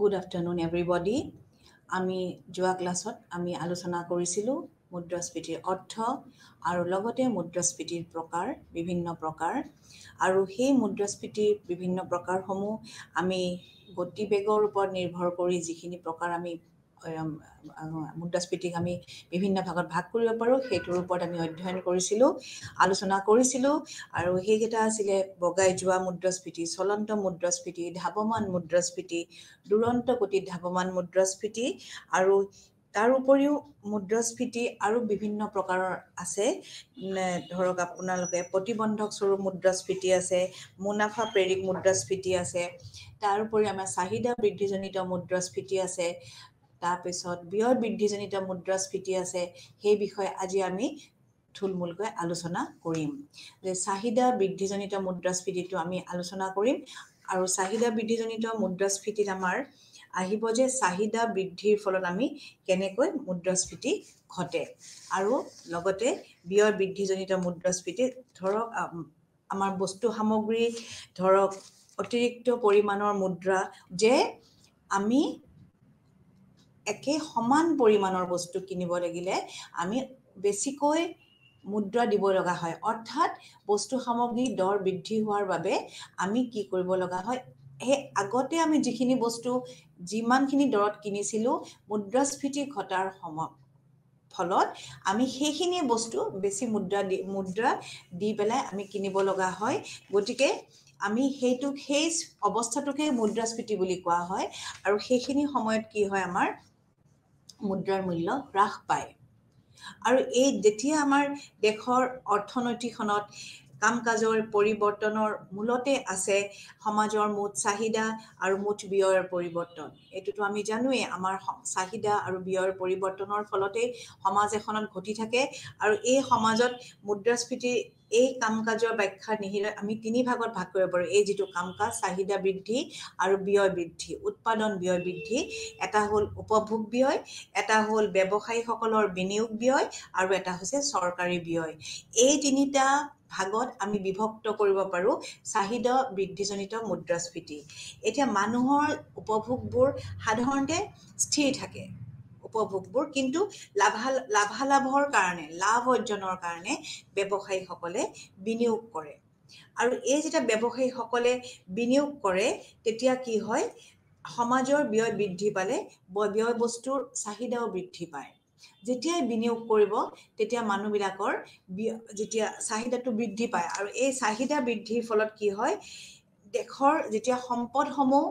Good afternoon, everybody. আমি যোৱা ক্লাছত আমি আলোচনা কৰিছিলোঁ মুদ্ৰাস্ফীতিৰ অৰ্থ আৰু লগতে মুদ্ৰাস্ফীতিৰ প্ৰকাৰ, বিভিন্ন প্ৰকাৰ, আৰু সেই মুদ্ৰাস্ফীতিৰ বিভিন্ন প্ৰকাৰসমূহ আমি গতিবেগৰ ওপৰত নিৰ্ভৰ কৰি যিখিনি প্ৰকাৰ আমি মুদ্ৰাস্ফীতিক আমি বিভিন্ন ভাগত ভাগ কৰিব পাৰোঁ, সেইটোৰ ওপৰত আমি অধ্যয়ন কৰিছিলোঁ, আলোচনা কৰিছিলোঁ। আৰু সেইকেইটা আছিলে বগাই যোৱা মুদ্ৰাস্ফীতি, চলন্ত মুদ্ৰাস্ফীতি, ধাৱমান মুদ্ৰাস্ফীতি, দুৰন্ত গতিত ধাৱমান মুদ্ৰাস্ফীতি, আৰু তাৰ উপৰিও মুদ্ৰাস্ফীতি আৰু বিভিন্ন প্ৰকাৰৰ আছে। ধৰক আপোনালোকে প্ৰতিবন্ধক স্বৰূপ মুদ্ৰাস্ফীতি আছে, মুনাফা প্ৰেৰিক মুদ্ৰাস্ফীতি আছে, তাৰ উপৰি আমাৰ চাহিদা বৃদ্ধিজনিত মুদ্ৰাস্ফীতি আছে, তাৰপিছত ব্যয় বৃদ্ধিজনিত মুদ্ৰাস্ফীতি আছে। সেই বিষয়ে আজি আমি থুলমূলকৈ আলোচনা কৰিম। যে চাহিদা বৃদ্ধিজনিত মুদ্ৰাস্ফীতিটো আমি আলোচনা কৰিম, আৰু চাহিদা বৃদ্ধিজনিত মুদ্ৰাস্ফীতিত আমাৰ আহিব যে চাহিদা বৃদ্ধিৰ ফলত আমি কেনেকৈ মুদ্ৰাস্ফীতি ঘটে, আৰু লগতে ব্যয় বৃদ্ধিজনিত মুদ্ৰাস্ফীতি, ধৰক আমাৰ বস্তু সামগ্ৰী ধৰক অতিৰিক্ত পৰিমাণৰ মুদ্ৰা, যে আমি একে সমান পৰিমাণৰ বস্তু কিনিব লাগিলে আমি বেছিকৈ মুদ্ৰা দিব লগা হয়। অৰ্থাৎ বস্তু সামগ্ৰীৰ দৰ বৃদ্ধি হোৱাৰ বাবে আমি কি কৰিব লগা হয়, সেই আগতে আমি যিখিনি বস্তু যিমানখিনি দৰত কিনিছিলোঁ, মুদ্ৰাস্ফীতি ঘটাৰ ফলত আমি সেইখিনি বস্তু বেছি মুদ্ৰা দি পেলাই আমি কিনিব লগা হয়। গতিকে আমি সেই অৱস্থাটোকে মুদ্ৰাস্ফীতি বুলি কোৱা হয়। আৰু সেইখিনি সময়ত কি হয়, আমাৰ মুদ্ৰাৰ মূল্য হ্ৰাস পায়। আৰু এই যেতিয়া আমাৰ দেশৰ অৰ্থনৈতিকখনত কাম কাজৰ পৰিৱৰ্তনৰ মূলতে আছে সমাজৰ মুঠ চাহিদা আৰু মুঠ ব্যয়ৰ পৰিৱৰ্তন। এইটোতো আমি জানোৱেই, আমাৰ চাহিদা আৰু ব্যয়ৰ পৰিৱৰ্তনৰ ফলতেই সমাজ এখনত ঘটি থাকে। আৰু এই সমাজত মুদ্ৰাস্ফীতি এই কাম কাজৰ ব্যাখ্যা নিহিলে আমি তিনি ভাগত ভাগ কৰিব পাৰোঁ। এই যিটো কাম কাজ, চাহিদা বৃদ্ধি আৰু ব্যয় বৃদ্ধি, উৎপাদন ব্যয় বৃদ্ধি। এটা হ'ল উপভোগ ব্যয়, এটা হ'ল ব্যৱসায়ীসকলৰ বিনিয়োগ ব্যয়, আৰু এটা হৈছে চৰকাৰী ব্যয়। এই তিনিটা ভাগত আমি বিভক্ত কৰিব পাৰোঁ চাহিদা বৃদ্ধিজনিত মুদ্ৰাস্ফীতি। এতিয়া মানুহৰ উপভোগবোৰ সাধাৰণতে স্থিৰ থাকে, উপভোগবোৰ, কিন্তু লাভালাভৰ কাৰণে, লাভ অৰ্জনৰ কাৰণে ব্যৱসায়ীসকলে বিনিয়োগ কৰে। আৰু এই যেতিয়া ব্যৱসায়ীসকলে বিনিয়োগ কৰে, তেতিয়া কি হয়, সমাজৰ ব্যয় বৃদ্ধি পালে ব্যয় বস্তুৰ চাহিদাও বৃদ্ধি পায়। যেতিয়াই বিনিয়োগ কৰিব, তেতিয়া মানুহবিলাকৰ যেতিয়া চাহিদাটো বৃদ্ধি পায়, আৰু এই চাহিদা বৃদ্ধিৰ ফলত কি হয়, দেশৰ যেতিয়া সম্পদসমূহ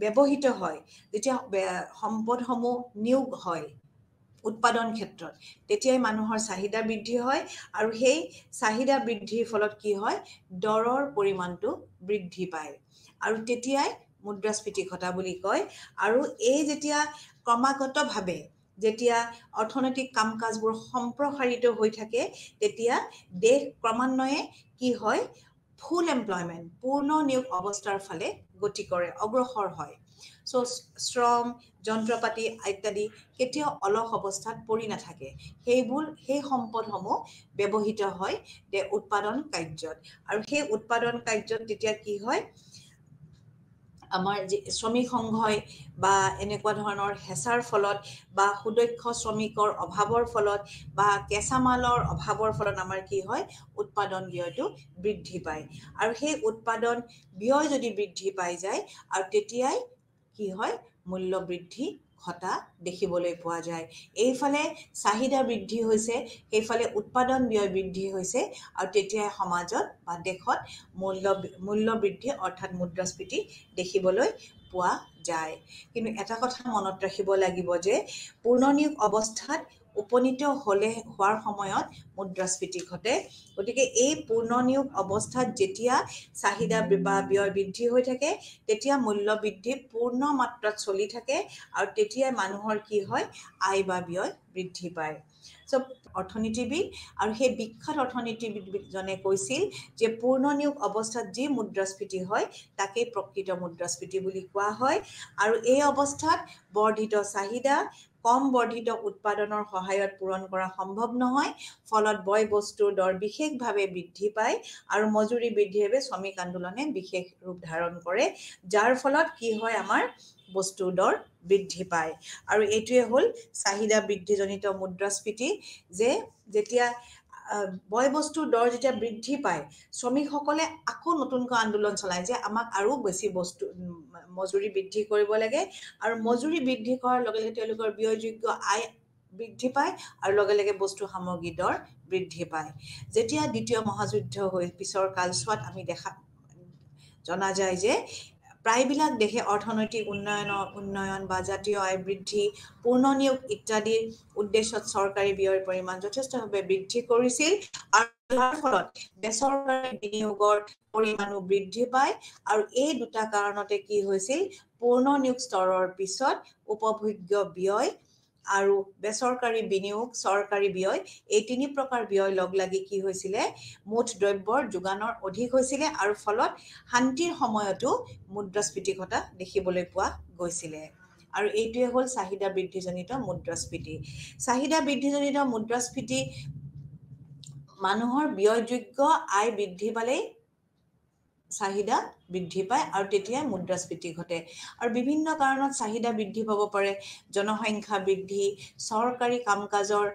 ব্যৱহৃত হয়, যেতিয়া সম্পদসমূহ নিয়োগ হয় উৎপাদন ক্ষেত্ৰত, তেতিয়াই মানুহৰ চাহিদা বৃদ্ধি হয়। আৰু সেই চাহিদা বৃদ্ধিৰ ফলত কি হয়, দৰৰ পৰিমাণটো বৃদ্ধি পায়, আৰু তেতিয়াই মুদ্ৰাস্ফীতি ঘটা বুলি কয়। আৰু এই যেতিয়া ক্ৰমাগতভাৱে যেতিয়া অৰ্থনৈতিক কাম কাজবোৰ সম্প্ৰসাৰিত হৈ থাকে, তেতিয়া দেশ ক্ৰমান্বয়ে কি হয়, ফুল এমপ্লয়মেণ্ট, পূৰ্ণ নিয়োগ অৱস্থাৰ ফালে গতি কৰে, অগ্ৰসৰ হয়। শ্ৰম, যন্ত্ৰপাতি ইত্যাদি কেতিয়াও অলস অৱস্থাত পৰি নাথাকে। সেই সম্পদসমূহ ব্যৱহৃত হয় উৎপাদন কাৰ্যত। আৰু সেই উৎপাদন কাৰ্যত তেতিয়া কি হয়, আমাৰ যি শ্ৰমিক সংঘই বা এনেকুৱা ধৰণৰ হেঁচাৰ ফলত বা সুদক্ষ শ্ৰমিকৰ অভাৱৰ ফলত বা কেঁচামালৰ অভাৱৰ ফলত আমাৰ কি হয়, উৎপাদন ব্যয়টো বৃদ্ধি পায়। আৰু সেই উৎপাদন ব্যয় যদি বৃদ্ধি পাই যায়, আৰু তেতিয়াই কি হয়, মূল্য বৃদ্ধি ঘটা দেখিবলৈ পোৱা যায়। এইফালে চাহিদা বৃদ্ধি হৈছে, সেইফালে উৎপাদন ব্যয় বৃদ্ধি হৈছে, আৰু তেতিয়াই সমাজত বা দেশত মূল্য বৃদ্ধি অৰ্থাৎ মুদ্ৰাস্ফীতি দেখিবলৈ পোৱা যায়। কিন্তু এটা কথা মনত ৰাখিব লাগিব যে পূৰ্ণনিয়োগ অৱস্থাত উপনীত হোৱাৰ সময়ত মুদ্ৰাস্ফীতি ঘটে। গতিকে এই পূৰ্ণনিয়োগ অৱস্থাত যেতিয়া চাহিদা বা ব্যয় বৃদ্ধি হৈ থাকে, তেতিয়া মূল্য বৃদ্ধি পূৰ্ণ মাত্ৰাত চলি থাকে, আৰু তেতিয়াই মানুহৰ কি হয়, আয় বা ব্যয় বৃদ্ধি পায়। অৰ্থনীতিবিদ, আৰু সেই বিখ্যাত অৰ্থনীতিবিদজনে কৈছিল যে পূৰ্ণনিয়োগ অৱস্থাত যি মুদ্ৰাস্ফীতি হয়, তাকেই প্ৰকৃত মুদ্ৰাস্ফীতি বুলি কোৱা হয়। আৰু এই অৱস্থাত বৰ্ধিত চাহিদা, কম বৰ্ধিত উৎপাদনৰ সহায়ত পূৰণ কৰা সম্ভৱ নহয় ফলত বয় বস্তুৰ দৰ বিশেষভাৱে বৃদ্ধি পায় আৰু মজুৰি বৃদ্ধিৰ বাবে শ্ৰমিক আন্দোলনে বিশেষ ৰূপ ধাৰণ কৰে যাৰ ফলত কি হয় আমাৰ বস্তুৰ দৰ বৃদ্ধি পায় আৰু এইটোৱে হ'ল চাহিদা বৃদ্ধিজনিত মুদ্ৰাস্ফীতি যে যেতিয়া বয় বস্তুৰ দৰ যেতিয়া বৃদ্ধি পায় শ্ৰমিকসকলে আকৌ নতুনকৈ আন্দোলন চলায় যে আমাক আৰু বেছি বস্তু মজুৰি বৃদ্ধি কৰিব লাগে আৰু মজুৰি বৃদ্ধি কৰাৰ লগে লগে তেওঁলোকৰ ব্যয়যোগ্য আয় বৃদ্ধি পায় আৰু লগে লগে বস্তু সামগ্ৰীৰ দৰ বৃদ্ধি পায় যেতিয়া দ্বিতীয় মহাযুদ্ধ হৈ পিছৰ কালছোৱাত আমি জনা যায় যে প্ৰায়বিলাক দেশে অৰ্থনৈতিক উন্নয়ন বা জাতীয় আয় বৃদ্ধি পূৰ্ণ নিয়োগ ইত্যাদিৰ উদ্দেশ্যত চৰকাৰী ব্যয়ৰ পৰিমাণ যথেষ্টভাৱে বৃদ্ধি কৰিছিল আৰু ইয়াৰ ফলত বেচৰকাৰী বিনিয়োগৰ পৰিমাণো বৃদ্ধি পায় আৰু এই দুটা কাৰণতে কি হৈছিল পূৰ্ণ নিয়োগ স্তৰৰ পিছত উপভোগ্য ব্যয় আৰু বেচৰকাৰী বিনিয়োগ চৰকাৰী ব্যয় এই তিনি প্ৰকাৰ ব্যয় লগ লাগি কি হৈছিলে মুঠ দ্ৰব্যৰ যোগানৰ অধিক হৈছিলে আৰু ফলত শান্তিৰ সময়তো মুদ্ৰাস্ফীতি ঘটা দেখিবলৈ পোৱা গৈছিলে আৰু এইটোৱে হ'ল চাহিদা বৃদ্ধিজনিত মুদ্ৰাস্ফীতি চাহিদা বৃদ্ধিজনিত মুদ্ৰাস্ফীতি মানুহৰ ব্যয়যোগ্য আয় বৃদ্ধি পালেই চাহিদা বৃদ্ধি পায় আৰু তেতিয়া মুদ্ৰাস্ফীতি ঘটে আৰু বিভিন্ন কাৰণত চাহিদা বৃদ্ধি পাব পাৰে জনসংখ্যা বৃদ্ধি চৰকাৰী কাম-কাজৰ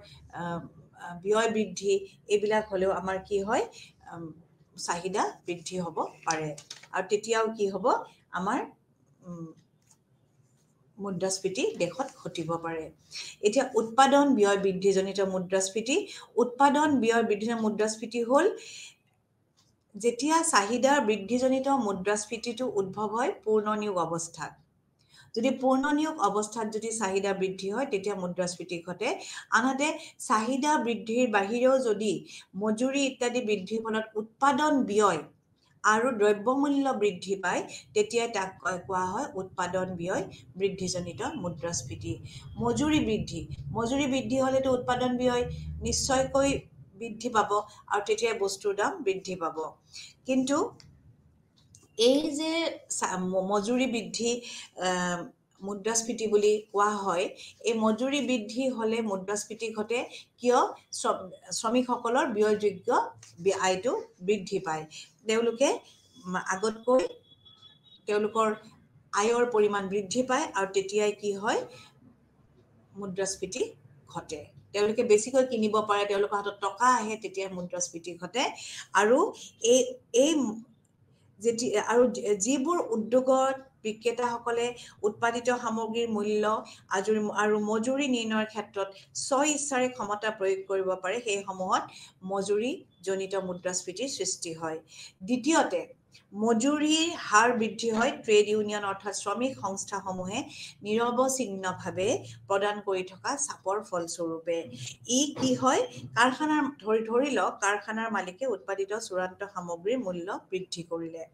ব্যয় বৃদ্ধি এইবিলাক হ'লেও আমাৰ কি হয় চাহিদা বৃদ্ধি হ'ব পাৰে আৰু তেতিয়াও কি হ'ব আমাৰ মুদ্ৰাস্ফীতি দেশত ঘটিব পাৰে এতিয়া উৎপাদন ব্যয় বৃদ্ধিজনিত মুদ্ৰাস্ফীতি উৎপাদন ব্যয় বৃদ্ধিজনিত মুদ্ৰাস্ফীতি হ'ল যেতিয়া চাহিদা বৃদ্ধিজনিত মুদ্ৰাস্ফীতিটো উদ্ভৱ হয় পূৰ্ণ নিয়োগ অৱস্থাত যদি পূৰ্ণ নিয়োগ অৱস্থাত যদি চাহিদা বৃদ্ধি হয় তেতিয়া মুদ্ৰাস্ফীতি ঘটে আনহাতে চাহিদা বৃদ্ধিৰ বাহিৰেও যদি মজুৰি ইত্যাদি বৃদ্ধিৰ ফলত উৎপাদন ব্যয় আৰু দ্ৰব্যমূল্য বৃদ্ধি পায় তেতিয়া তাক কোৱা হয় উৎপাদন ব্যয় বৃদ্ধিজনিত মুদ্ৰাস্ফীতি মজুৰি বৃদ্ধি হ'লেতো উৎপাদন ব্যয় নিশ্চয়কৈ বৃদ্ধি পাব আৰু তেতিয়া বস্তুৰ দাম বৃদ্ধি পাব কিন্তু এই যে মজুৰি বৃদ্ধি মুদ্ৰাস্ফীতি বুলি কোৱা হয় এই মজুৰি বৃদ্ধি হ'লে মুদ্ৰাস্ফীতি ঘটে কিয় শ্ৰমিকসকলৰ ব্যয়যোগ্য আয়টো বৃদ্ধি পায় তেওঁলোকে আগতকৈ তেওঁলোকৰ আয়ৰ পৰিমাণ বৃদ্ধি পায় আৰু তেতিয়াই কি হয় মুদ্ৰাস্ফীতি ঘটে তেওঁলোকে বেছিকৈ কিনিব পাৰে তেওঁলোকৰ হাতত টকা আহে তেতিয়া মুদ্ৰাস্ফীতি ঘটে আৰু এই যেতিয়া আৰু যিবোৰ উদ্যোগত বিক্ৰেতাসকলে উৎপাদিত সামগ্ৰীৰ মূল্য আৰু মজুৰি নিৰ্ণয়ৰ ক্ষেত্ৰত স্ব ইচ্ছাৰে ক্ষমতা প্ৰয়োগ কৰিব পাৰে সেইসমূহত মজুৰিজনিত মুদ্ৰাস্ফীতিৰ সৃষ্টি হয় দ্বিতীয়তে মজুৰিৰ হাৰ বৃদ্ধি হয় ট্ৰেড ইউনিয়ন অৰ্থাৎ শ্ৰমিক সংস্থাসমূহে নিৰৱচ্ছিন্নভাৱে প্ৰদান কৰি থকা চাপৰ ফলস্বৰূপে ই কি হয় কাৰখানাৰ ধৰি লওক কাৰখানাৰ মালিকে উৎপাদিত চূড়ান্ত সামগ্ৰীৰ মূল্য বৃদ্ধি কৰিলে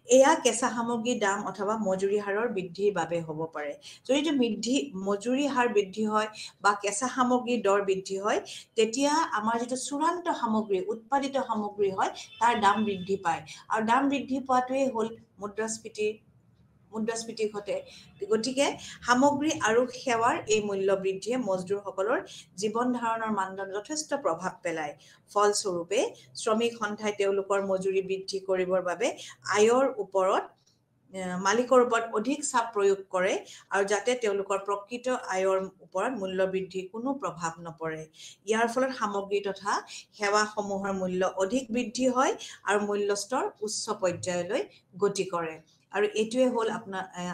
এয়া কেঁচা সামগ্ৰীৰ দাম অথবা মজুৰি হাৰৰ বৃদ্ধিৰ বাবে হ'ব পাৰে যদি মজুৰি হাৰ বৃদ্ধি হয় বা কেঁচা সামগ্ৰীৰ দৰ বৃদ্ধি হয় তেতিয়া আমাৰ যিটো চূড়ান্ত সামগ্ৰী উৎপাদিত সামগ্ৰী হয় তাৰ দাম বৃদ্ধি পায় আৰু দাম বৃদ্ধি পোৱাটোৱে হ'ল মুদ্ৰাস্ফীতি ঘটে গতিকে সামগ্ৰী আৰু সেৱাৰ এই মূল্য বৃদ্ধিয়ে মজদুৰসকলৰ জীৱন ধাৰণৰ মানদণ্ড যথেষ্ট প্ৰভাৱ পেলায় ফলস্বৰূপে শ্ৰমিক সন্থাই তেওঁলোকৰ মজুৰি বৃদ্ধি কৰিবৰ বাবে মালিকৰ ওপৰত অধিক চাপ প্ৰয়োগ কৰে আৰু যাতে তেওঁলোকৰ প্ৰকৃত আয়ৰ ওপৰত মূল্য বৃদ্ধিৰ কোনো প্ৰভাৱ নপৰে ইয়াৰ ফলত সামগ্ৰী তথা সেৱাসমূহৰ মূল্য অধিক বৃদ্ধি হয় আৰু মূল্যস্তৰ উচ্চ পৰ্যায়লৈ গতি কৰে আৰু এইটোৱে হ'ল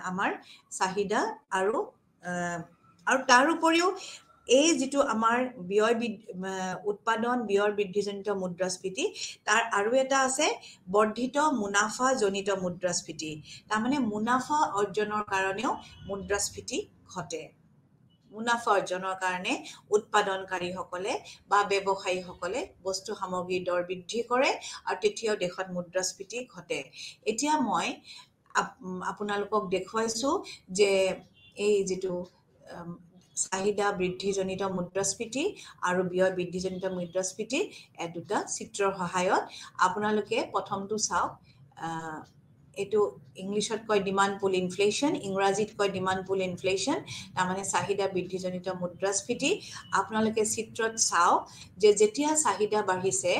আমাৰ চাহিদা আৰু তাৰ উপৰিও এই যিটো আমাৰ উৎপাদন ব্যয় বৃদ্ধিজনিত মুদ্ৰাস্ফীতি তাৰ আৰু এটা আছে বৰ্ধিত মুনাফাজনিত মুদ্ৰাস্ফীতি তাৰমানে মুনাফা অৰ্জনৰ কাৰণেও মুদ্ৰাস্ফীতি ঘটে মুনাফা অৰ্জনৰ কাৰণে উৎপাদনকাৰীসকলে বা ব্যৱসায়ীসকলে বস্তু সামগ্ৰীৰ দৰ বৃদ্ধি কৰে আৰু তেতিয়াও দেশত মুদ্ৰাস্ফীতি ঘটে এতিয়া মই আপোনালোকক দেখুৱাইছো যে এই যিটো চাহিদা বৃদ্ধিজনিত মুদ্ৰাস্ফীতি আৰু ব্যয় বৃদ্ধিজনিত মুদ্ৰাস্ফীতি দুটা চিত্ৰৰ সহায়ত আপোনালোকে প্ৰথমটো চাওক এটো ইংলিশত কয় ডিমান্ড পুল ইনফ্লেশন, ইংৰাজীত কয় ডিমান্ড পুল ইনফ্লেশন, তাৰমানে চাহিদা বৃদ্ধিজনিত মুদ্ৰাস্ফীতি। আপোনালোকে চিত্ৰত চাওক যে যেতিয়া চাহিদা বাঢ়িছে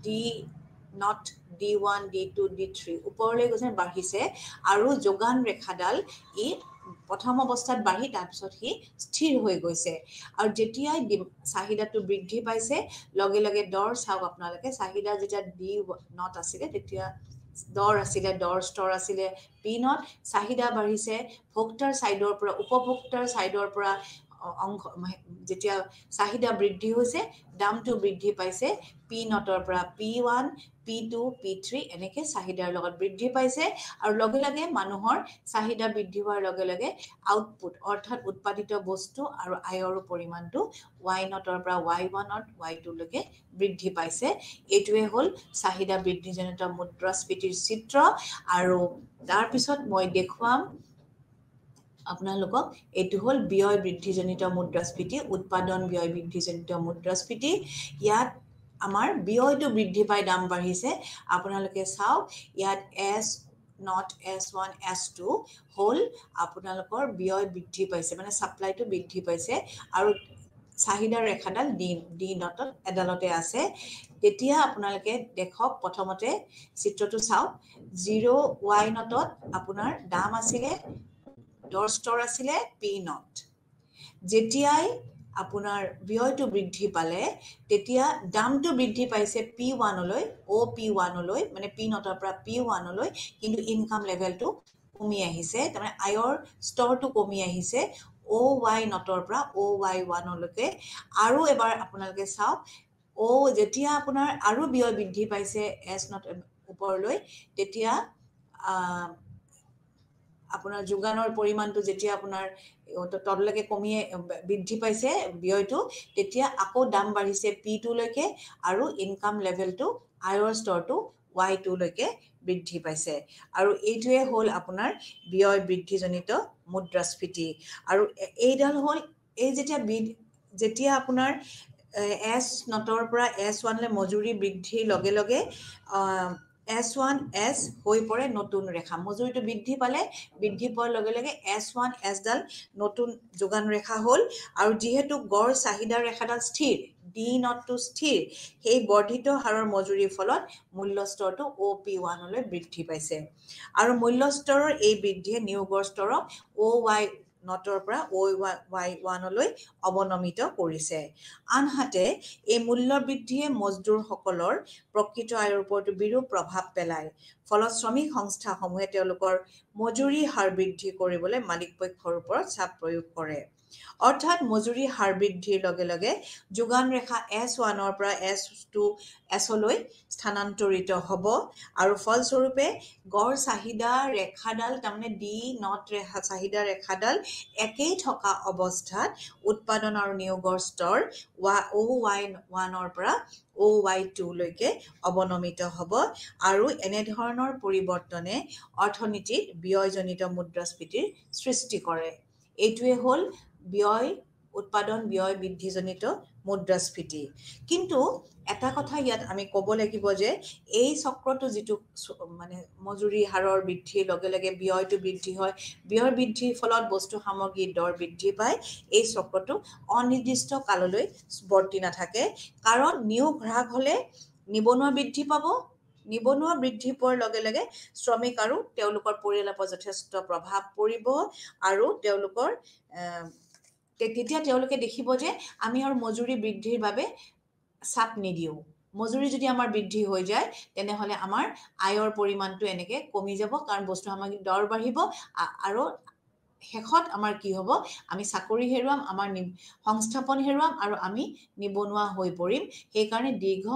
D0, D1, D2, D3 ওপৰলৈ গৈছে বাঢ়িছে আৰু যোগান ৰেখাডাল ই প্ৰথম অৱস্থাত বাঢ়ি তাৰপিছত সি স্থিৰ হৈ গৈছে আৰু যেতিয়া চাহিদাটো বৃদ্ধি পাইছে লগে লগে দৰ চাওক আপোনালোকে চাহিদা যেতিয়া D0 আছিলে তেতিয়া দৰ আছিলে দৰ স্তৰ আছিলে P0 চাহিদা বাঢ়িছে ভোক্তাৰ সাইডৰ পৰা উপভোক্তাৰ সাইডৰ পৰা অংশ যেতিয়া চাহিদা বৃদ্ধি হৈছে দামটো বৃদ্ধি পাইছে P0 ৰ পৰা P1 P2 P3 এনেকে চাহিদাৰ লগত বৃদ্ধি পাইছে আৰু লগে লগে মানুহৰ চাহিদা বৃদ্ধি হোৱাৰ লগে লগে আউটপুট অৰ্থাৎ উৎপাদিত বস্তু আৰু আয়ৰ পৰিমাণটো Y0 ৰ পৰা Y1 Y2 লৈকে বৃদ্ধি পাইছে এইটোৱে হ'ল চাহিদা বৃদ্ধিজনিত মুদ্ৰাস্ফীতিৰ চিত্ৰ আৰু তাৰ পিছত মই দেখুৱাম আপোনালোকক এটো হল ব্যয় বৃদ্ধিজনিত মুদ্ৰাস্ফীতি উৎপাদন ব্যয় বৃদ্ধিজনিত মুদ্ৰাস্ফীতি ইয়াত আমাৰ ব্যয়টো বৃদ্ধি পাই দাম বাঢ়িছে আপোনালোকে চাওক ইয়াত S0 S1 S2 হল আপোনালোকৰ ব্যয় বৃদ্ধি পাইছে মানে সাপ্লাইটো বৃদ্ধি পাইছে আৰু চাহিদাৰ ৰেখাডাল D0 এডালতে আছে তেতিয়া আপোনালোকে দেখক প্ৰথমতে চিত্ৰটো চাওক 0 Y0 আপোনাৰ দাম আছিলে দৰ স্তৰ আছিলে P0 যেতিয়াই আপোনাৰ ব্যয়টো বৃদ্ধি পালে তেতিয়া দামটো বৃদ্ধি পাইছে P1 লৈ OP1 লৈ মানে P0 ৰ পৰা P1 লৈ কিন্তু ইনকাম লেভেলটো কমি আহিছে তাৰমানে আয়ৰ স্তৰটো কমি আহিছে OY0 ৰ পৰা OY1 লৈকে আৰু এবাৰ আপোনালোকে চাওক যেতিয়া আপোনাৰ আৰু ব্যয় বৃদ্ধি পাইছে S0 ওপৰলৈ তেতিয়া আপোনাৰ যোগানৰ পৰিমাণটো যেতিয়া আপোনাৰ তললৈকে কমিয়ে বৃদ্ধি পাইছে ব্যয়টো তেতিয়া আকৌ দাম বাঢ়িছে P2 লৈকে আৰু ইনকাম লেভেলটো আয়ৰ স্তৰটো Y2 লৈকে বৃদ্ধি পাইছে আৰু এইটোৱে হ'ল আপোনাৰ ব্যয় বৃদ্ধিজনিত মুদ্ৰাস্ফীতি আৰু এইডাল হ'ল এই যেতিয়া আপোনাৰ S0 ৰ পৰা S1 লৈ মজুৰি বৃদ্ধিৰ লগে লগে S1 S হৈ পৰে নতুন ৰেখা মজুৰিটো বৃদ্ধি পালে বৃদ্ধি পোৱাৰ লগে লগে S1 S ডাল নতুন যোগান ৰেখা হ'ল আৰু যেহেতু গড় চাহিদাৰ ৰেখাডাল স্থিৰ D0 টো স্থিৰ সেই বৰ্ধিত হাৰৰ মজুৰিৰ ফলত মূল্য স্তৰটো OP1 লৈ বৃদ্ধি পাইছে আৰু মূল্য স্তৰৰ এই বৃদ্ধিয়ে নিয়োগৰ স্তৰক OY0 ৰ পৰা OY1 লৈ অৱনমিত কৰিছে আনহাতে এই মূল্য বৃদ্ধিয়ে মজদুৰসকলৰ প্ৰকৃত আয়ৰ ওপৰত বিৰূপ প্ৰভাৱ পেলায় ফলত শ্ৰমিক সংস্থাসমূহে তেওঁলোকৰ মজুৰি হাৰ বৃদ্ধি কৰিবলৈ মালিক পক্ষৰ ওপৰত চাপ প্ৰয়োগ কৰে অৰ্থাৎ মজুৰি হাৰ বৃদ্ধিৰ লগে লগে যোগান ৰেখা S1 ৰ পৰা S2 S লৈ স্থানান্তৰিত হ'ব আৰু ফলস্বৰূপে গড় চাহিদা ৰেখাডাল তাৰমানে D0 চাহিদা ৰেখাডাল একেই থকা অৱস্থাত উৎপাদন আৰু নিয়োগৰ স্তৰ OY1 ৰ পৰা OY2 লৈকে অৱনমিত হ'ব আৰু এনে ধৰণৰ পৰিৱৰ্তনে অৰ্থনীতিত ব্যয়জনিত মুদ্ৰাস্ফীতিৰ সৃষ্টি কৰে এইটোৱে হ'ল ব্যয় উৎপাদন ব্যয় বৃদ্ধিজনিত মুদ্ৰাস্ফীতি কিন্তু এটা কথা ইয়াত আমি ক'ব লাগিব যে এই চক্ৰটো যেটো মানে মজুৰি হাৰৰ বৃদ্ধিৰ লগে লগে ব্যয়টো বৃদ্ধি হয় ব্যয় বৃদ্ধিৰ ফলত বস্তু সামগ্ৰীৰ দৰ বৃদ্ধি পায় এই চক্ৰটো অনিৰ্দিষ্ট কাললৈ বৰ্তি নাথাকে কাৰণ নিয়োগ হ্ৰাস হলে নিবনুৱা বৃদ্ধি পাব নিবনুৱা বৃদ্ধি পোৱাৰ লগে লগে শ্ৰমিক আৰু তেওঁলোকৰ পৰিয়ালৰ ওপৰত যথেষ্ট প্ৰভাৱ পৰিব আৰু তেওঁলোকৰ তেতিয়া তেওঁলোকে দেখিব যে আমি আৰু মজুৰি বৃদ্ধিৰ বাবে চাপ নিদিও মজুৰি যদি আমাৰ বৃদ্ধি হৈ যায় তেনেহলে আমাৰ আয়ৰ পৰিমাণটো এনেকে কমি যাব কাৰণ বস্তু সামগ্ৰীৰ দৰ বাঢ়িব আৰু শেষত আমাৰ কি হ'ব আমি চাকৰি হেৰুৱাম আমাৰ সংস্থাপন হেৰুৱাম আৰু আমি নিবনুৱা হৈ পৰিম সেই কাৰণে দীৰ্ঘ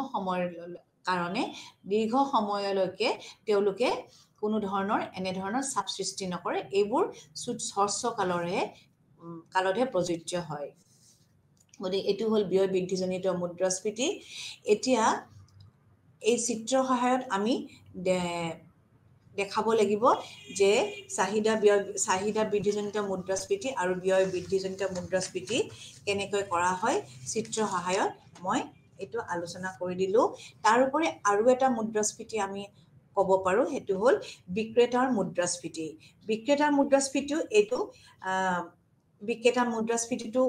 সময়লৈকে তেওঁলোকে কোনো ধৰণৰ এনে ধৰণৰ চাপ সৃষ্টি নকৰে এইবোৰ কালতহে প্ৰযোজ্য হয় গতিকে এইটো হ'ল ব্যয় বৃদ্ধিজনিত মুদ্ৰাস্ফীতি এতিয়া এই চিত্ৰ সহায়ত আমি দেখাব লাগিব যে চাহিদা বৃদ্ধিজনিত মুদ্ৰাস্ফীতি আৰু ব্যয় বৃদ্ধিজনিত মুদ্ৰাস্ফীতি কেনেকৈ কৰা হয় চিত্ৰ সহায়ত মই এইটো আলোচনা কৰি দিলো তাৰ উপৰি আৰু এটা মুদ্ৰাস্ফীতি আমি ক'ব পাৰোঁ সেইটো হ'ল বিক্ৰেতাৰ মুদ্ৰাস্ফীতি। বিক্ৰেতাৰ মুদ্ৰাস্ফীতিও এইটো বিক্ৰেতাৰ মুদ্ৰাস্ফীতিটো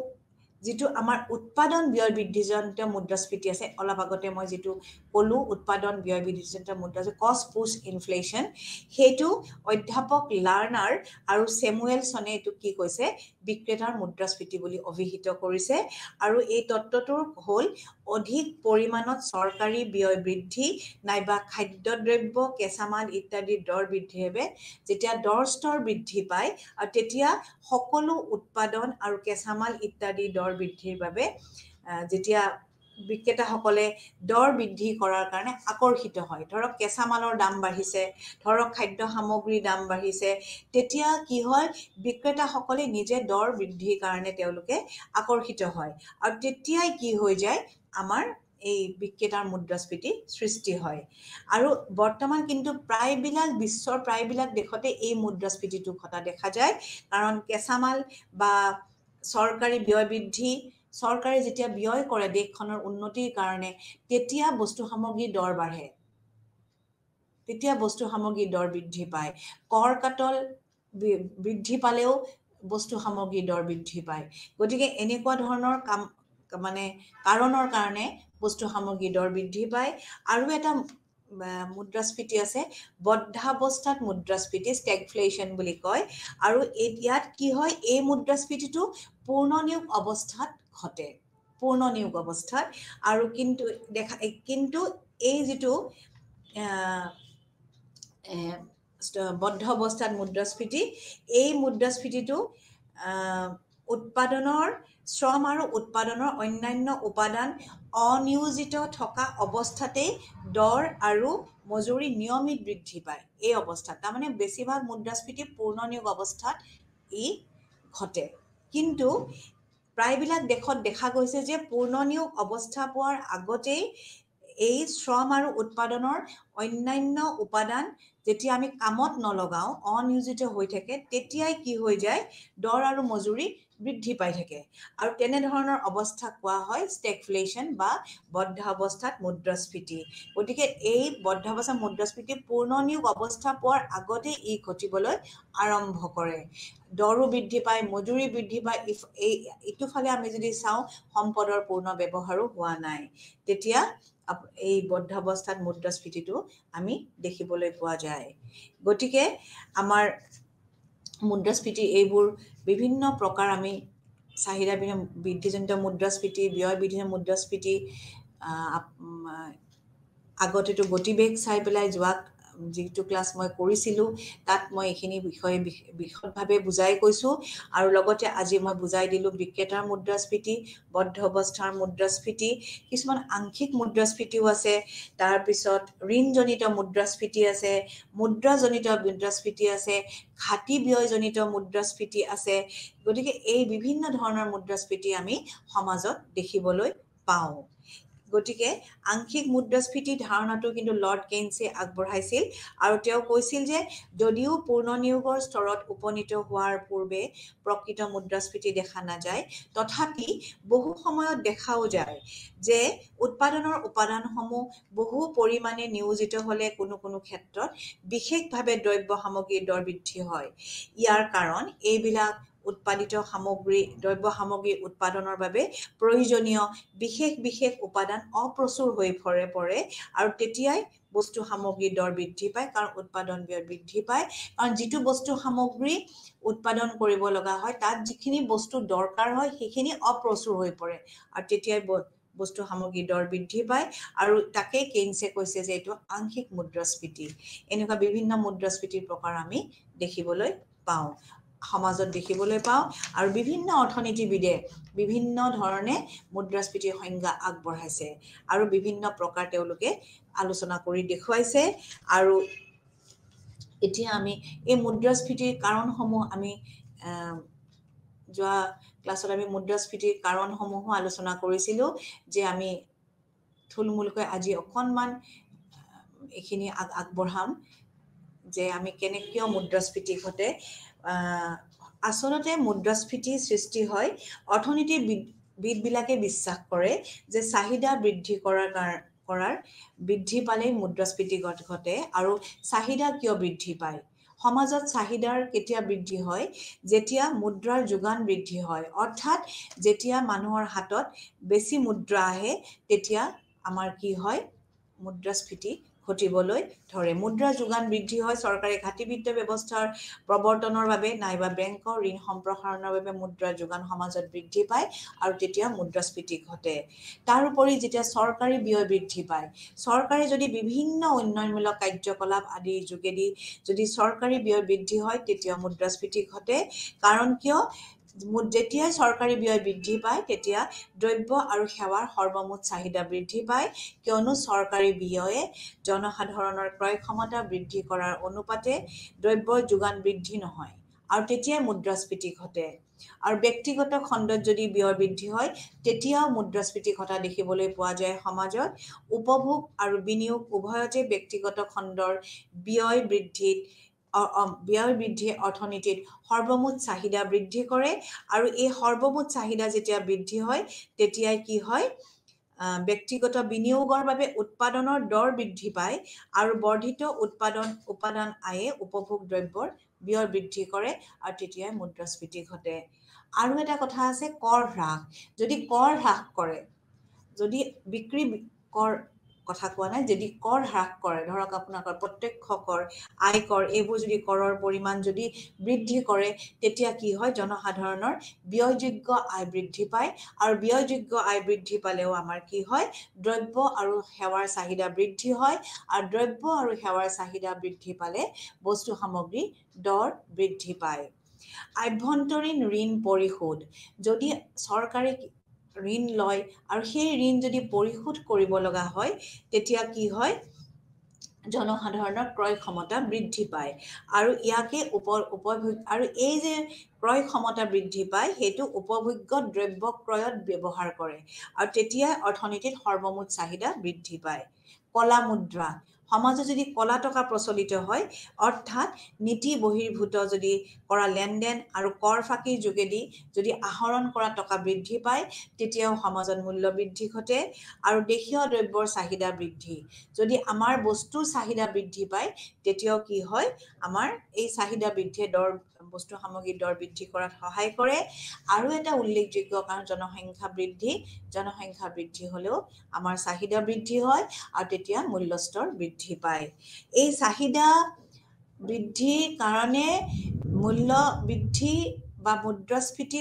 যিটো আমাৰ উৎপাদন ব্যয় বৃদ্ধিজনিত মুদ্ৰাস্ফীতি আছে, অলপ আগতে মই যিটো ক'লো উৎপাদন ব্যয় বৃদ্ধিজনিত মুদ্ৰাস্ফীতি কষ্ট পুছ ইনফ্লেশ্যন, সেইটো অধ্যাপক লাৰ্নাৰ আৰু চেমুৱেলছনে এইটো কি কৈছে বিক্ৰেতাৰ মুদ্ৰাস্ফীতি বুলি অভিহিত কৰিছে। আৰু এই তত্ত্বটোৰ হ'ল অধিক পৰিমাণত চৰকাৰী ব্যয় বৃদ্ধি নাইবা খাদ্যদ্ৰব্য কেঁচামাল ইত্যাদিৰ দৰ বৃদ্ধিৰ বাবে যেতিয়া দৰ স্তৰ বৃদ্ধি পায় আৰু তেতিয়া সকলো উৎপাদন আৰু কেঁচামাল ইত্যাদি দৰ বৃদ্ধিৰ বাবে যেতিয়া বিক্ৰেতাসকলে দৰ বৃদ্ধি কৰাৰ কাৰণে আকৰ্ষিত হয়, ধৰক কেঁচামালৰ দাম বাঢ়িছে, ধৰক খাদ্য সামগ্ৰীৰ দাম বাঢ়িছে, তেতিয়া কি হয় বিক্ৰেতাসকলে নিজে দৰ বৃদ্ধিৰ কাৰণে তেওঁলোকে আকৰ্ষিত হয় আৰু তেতিয়াই কি হৈ যায় আমাৰ এই বিক্ৰেতাৰ মুদ্ৰাস্ফীতি সৃষ্টি হয়। আৰু বৰ্তমান কিন্তু বিশ্বৰ প্ৰায়বিলাক দেশতে এই মুদ্ৰাস্ফীতিটো ঘটা দেখা যায়, কাৰণ কেঁচামাল বা চৰকাৰী ব্যয় বৃদ্ধি, চৰকাৰে যেতিয়া ব্যয় কৰে দেশখনৰ উন্নতিৰ কাৰণে তেতিয়া বস্তু সামগ্ৰীৰ দৰ বাঢ়ে, তেতিয়া বস্তু সামগ্ৰীৰ দৰ বৃদ্ধি পায়। কৰ কাটল বৃদ্ধি পালেও বস্তু সামগ্ৰীৰ দৰ বৃদ্ধি পায়। গতিকে এনেকুৱা ধৰণৰ কাৰণৰ কাৰণে বস্তু সামগ্ৰীৰ দৰ বৃদ্ধি পায়। আৰু এটা মুদ্ৰাস্ফীতি আছে বৰ্ধাৱস্থাত মুদ্ৰাস্ফীতি, ষ্টেগফ্লেশ্যন বুলি কয়। আৰু ইয়াত কি হয় এই মুদ্ৰাস্ফীতিটো পূৰ্ণনিয়োগ অৱস্থাত ঘটে, পূৰ্ণনিয়োগ অৱস্থাত। আৰু কিন্তু এই যিটো বদ্ধ অৱস্থাত মুদ্ৰাস্ফীতি, এই মুদ্ৰাস্ফীতিটো উৎপাদনৰ শ্ৰম আৰু উৎপাদনৰ অন্যান্য উপাদান অনিয়োজিত থকা অৱস্থাতেই দৰ আৰু মজুৰি নিয়মিত বৃদ্ধি পায়। এই অৱস্থাত তাৰমানে বেছিভাগ মুদ্ৰাস্ফীতি পূৰ্ণনিয়োগ অৱস্থাত ই ঘটে। কিন্তু প্ৰায়বিলাক দেশত দেখা গৈছে যে পূৰ্ণনিয়োগ অৱস্থা পোৱাৰ আগতেই এই শ্ৰম আৰু উৎপাদনৰ অন্যান্য উপাদান যেতিয়া আমি কামত নলগাওঁ, অনিয়োজিত হৈ থাকে, তেতিয়াই কি হৈ যায় দৰ আৰু মজুৰি বৃদ্ধি পাই থাকে। আৰু তেনেধৰণৰ অৱস্থা কোৱা হয় ষ্টেগফ্লেশ্যন বা বদ্ধ অৱস্থাত মুদ্ৰাস্ফীতি। গতিকে এই বদ্ধ অৱস্থাত মুদ্ৰাস্ফীতি পূৰ্ণনিয়োগ অৱস্থা পোৱাৰ আগতেই ই ঘটিবলৈ আৰম্ভ কৰে। দৰো বৃদ্ধি পায়, মজুৰি বৃদ্ধি পায়, ইটোফালে আমি যদি চাওঁ সম্পদৰ পূৰ্ণ ব্যৱহাৰো হোৱা নাই, তেতিয়া এই বদ্ধ অৱস্থাত মুদ্ৰাস্ফীতিটো আমি দেখিবলৈ পোৱা যায়। গতিকে আমাৰ মুদ্ৰাস্ফীতি এইবোৰ বিভিন্ন প্ৰকাৰ আমি চাহিদা বৃদ্ধিজনিত মুদ্ৰাস্ফীতি, ব্যয় বৃদ্ধিজনিত মুদ্ৰাস্ফীতি, আগতেতো গতিবেগ চাই পেলাই যোৱা যিটো ক্লাছ মই কৰিছিলোঁ তাত মই এইখিনি বিষয়ে বিশদভাৱে বুজাই কৈছোঁ। আৰু লগতে আজি মই বুজাই দিলোঁ বিক্ৰেতাৰ মুদ্ৰাস্ফীতি, বদ্ধ অৱস্থাৰ মুদ্ৰাস্ফীতি, কিছুমান আংশিক মুদ্ৰাস্ফীতিও আছে, তাৰপিছত ঋণজনিত মুদ্ৰাস্ফীতি আছে, মুদ্ৰাজনিত মুদ্ৰাস্ফীতি আছে, ঘাটি ব্যয়জনিত মুদ্ৰাস্ফীতি আছে। গতিকে এই বিভিন্ন ধৰণৰ মুদ্ৰাস্ফীতি আমি সমাজত দেখিবলৈ পাওঁ। গতিকে আংশিক মুদ্ৰাস্ফীতিৰ ধাৰণাটো কিন্তু লৰ্ড কেইনছে আগবঢ়াইছিল আৰু তেওঁ কৈছিল যে যদিও পূৰ্ণনিয়োগৰ স্তৰত উপনীত হোৱাৰ পূৰ্বে প্ৰকৃত মুদ্ৰাস্ফীতি দেখা নাযায়, তথাপি বহু সময়ত দেখাও যায় যে উৎপাদনৰ উপাদানসমূহ বহু পৰিমাণে নিয়োজিত হ'লে কোনো কোনো ক্ষেত্ৰত বিশেষভাৱে দ্ৰব্য সামগ্ৰীৰ দৰ বৃদ্ধি হয়। ইয়াৰ কাৰণ এইবিলাক উৎপাদিত দ্ৰব্য সামগ্ৰী উৎপাদনৰ বাবে প্ৰয়োজনীয় বিশেষ উপাদান অপ্ৰচুৰ হৈ পৰে আৰু তেতিয়াই বস্তু সামগ্ৰীৰ দৰ বৃদ্ধি পায়, কাৰণ উৎপাদন ব্যয় বৃদ্ধি পায়। কাৰণ যিটো বস্তু সামগ্ৰী উৎপাদন কৰিব লগা হয় তাত যিখিনি বস্তু দৰকাৰ হয় সেইখিনি অপ্ৰচুৰ হৈ পৰে আৰু তেতিয়াই বস্তু সামগ্ৰীৰ দৰ বৃদ্ধি পায়। আৰু তাকে কেইনছে কৈছে যে এইটো আংশিক মুদ্ৰাস্ফীতি। এনেকুৱা বিভিন্ন মুদ্ৰাস্ফীতিৰ প্ৰকাৰ আমি দেখিবলৈ পাওঁ, সমাজত দেখিবলৈ পাওঁ। আৰু বিভিন্ন অৰ্থনীতিবিদে বিভিন্ন ধৰণে মুদ্ৰাস্ফীতিৰ সংজ্ঞা আগবঢ়াইছে আৰু বিভিন্ন প্ৰকাৰ তেওঁলোকে আলোচনা কৰি দেখুৱাইছে। আৰু এতিয়া আমি এই মুদ্ৰাস্ফীতিৰ কাৰণসমূহ আমি যোৱা ক্লাছত আমি মুদ্ৰাস্ফীতিৰ কাৰণসমূহো আলোচনা কৰিছিলোঁ, যে আমি থুলমূলকৈ আজি অকণমান এইখিনি আগবঢ়াম যে আমি কিয় মুদ্ৰাস্ফীতি ঘটে। আচলতে মুদ্ৰাস্ফীতিৰ সৃষ্টি হয় অৰ্থনীতিবিদবিলাকে বিশ্বাস কৰে যে চাহিদা বৃদ্ধি কৰাৰ কৰাৰ বৃদ্ধি পালেই মুদ্ৰাস্ফীতি ঘটে আৰু চাহিদা কিয় বৃদ্ধি পায় সমাজত চাহিদাৰ কেতিয়া বৃদ্ধি হয় যেতিয়া মুদ্ৰাৰ যোগান বৃদ্ধি হয় অৰ্থাৎ যেতিয়া মানুহৰ হাতত বেছি মুদ্ৰা আহে তেতিয়া আমাৰ কি হয় মুদ্ৰাস্ফীতি ঘটিবলৈ ধৰে মুদ্ৰা যোগান বৃদ্ধি হয় চৰকাৰী ঘাটিবিত্ত ব্যৱস্থাৰ প্ৰৱৰ্তনৰ বাবে নাইবা বেংকৰ ঋণ সম্প্ৰসাৰণৰ বাবে মুদ্ৰাৰ যোগান সমাজত বৃদ্ধি পায় আৰু তেতিয়া মুদ্ৰাস্ফীতি ঘটে তাৰোপৰি যেতিয়া চৰকাৰী ব্যয় বৃদ্ধি পায় চৰকাৰে যদি বিভিন্ন উন্নয়নমূলক কাৰ্যকলাপ আদিৰ যোগেদি যদি চৰকাৰী ব্যয় বৃদ্ধি হয় তেতিয়া মুদ্ৰাস্ফীতি ঘটে কাৰণ কিয় যেতিয়াই চৰকাৰী ব্যয় বৃদ্ধি পায় তেতিয়া দ্ৰব্য আৰু সেৱাৰ সৰ্বমুঠ চাহিদা বৃদ্ধি পায় কিয়নো চৰকাৰী ব্যয়ে জনসাধাৰণৰ ক্ৰয় ক্ষমতা বৃদ্ধি কৰাৰ অনুপাতে দ্ৰব্যৰ যোগান বৃদ্ধি নহয় আৰু তেতিয়াই মুদ্ৰাস্ফীতি ঘটে আৰু ব্যক্তিগত খণ্ডত যদি ব্যয় বৃদ্ধি হয় তেতিয়াও মুদ্ৰাস্ফীতি ঘটা দেখিবলৈ পোৱা যায় সমাজত উপভোগ আৰু বিনিয়োগ উভয়তে ব্যক্তিগত খণ্ডৰ ব্যয় বৃদ্ধিয়ে অৰ্থনীতিত সৰ্বমুঠ চাহিদা বৃদ্ধি কৰে আৰু এই সৰ্বমুঠ চাহিদা যেতিয়া বৃদ্ধি হয় তেতিয়াই কি হয় ব্যক্তিগত বিনিয়োগৰ বাবে উৎপাদনৰ দৰ বৃদ্ধি পায় আৰু বৰ্ধিত উৎপাদন আয়ে উপভোগ দ্ৰব্যৰ ব্যয় বৃদ্ধি কৰে আৰু তেতিয়াই মুদ্ৰাস্ফীতি ঘটে আৰু এটা কথা আছে কৰ হ্ৰাস যদি কৰ হ্ৰাস কৰে যদি বিক্ৰী কৰ কথা কোৱা নাই যদি কৰ হ্ৰাস কৰে ধৰক আপোনালোকৰ প্ৰত্যক্ষ কৰ আয়কৰ এইবোৰ যদি কৰৰ পৰিমাণ যদি বৃদ্ধি কৰে তেতিয়া কি হয় জনসাধাৰণৰ ব্যয়যোগ্য আয় বৃদ্ধি পায় আৰু ব্যয়যোগ্য আয় বৃদ্ধি পালেও আমাৰ কি হয় দ্ৰব্য আৰু সেৱাৰ চাহিদা বৃদ্ধি হয় আৰু দ্ৰব্য আৰু সেৱাৰ চাহিদা বৃদ্ধি পালে বস্তু সামগ্ৰী দৰ বৃদ্ধি পায় আভ্যন্তৰীণ ঋণ পৰিশোধ যদি চৰকাৰে ঋণ লয় আৰু সেই ঋণ যদি পৰিশোধ কৰিব লগা হয় তেতিয়া কি হয় জনসাধাৰণৰ ক্ৰয় ক্ষমতা বৃদ্ধি পায় আৰু ইয়াকে আৰু এই যে ক্ৰয় ক্ষমতা বৃদ্ধি পায় সেইটো উপভোগ্য দ্ৰব্য ক্ৰয়ত ব্যৱহাৰ কৰে আৰু তেতিয়াই অৰ্থনীতিত সৰ্বমুঠ চাহিদা বৃদ্ধি পায় কলা মুদ্ৰা সমাজত যদি কলা টকা প্ৰচলিত হয় অৰ্থাৎ নীতি বহিৰ্ভূত যদি কৰা লেনদেন আৰু কৰ ফাঁকিৰ যোগেদি যদি আহৰণ কৰা টকা বৃদ্ধি পায় তেতিয়াও সমাজত মূল্য বৃদ্ধি ঘটে আৰু দেশীয় দ্ৰব্যৰ চাহিদা বৃদ্ধি যদি আমাৰ বস্তুৰ চাহিদা বৃদ্ধি পায় তেতিয়াও কি হয় আমাৰ এই চাহিদা বৃদ্ধিয়ে বস্তু সামগ্ৰীৰ দৰ বৃদ্ধি কৰাত সহায় কৰে আৰু এটা উল্লেখযোগ্য কাৰণ জনসংখ্যা বৃদ্ধি হ'লেও আমাৰ চাহিদা বৃদ্ধি হয় আৰু তেতিয়া মূল্যস্তৰ বৃদ্ধি পায় এই চাহিদা বৃদ্ধিৰ কাৰণে মূল্য বৃদ্ধি বা মুদ্ৰাস্ফীতি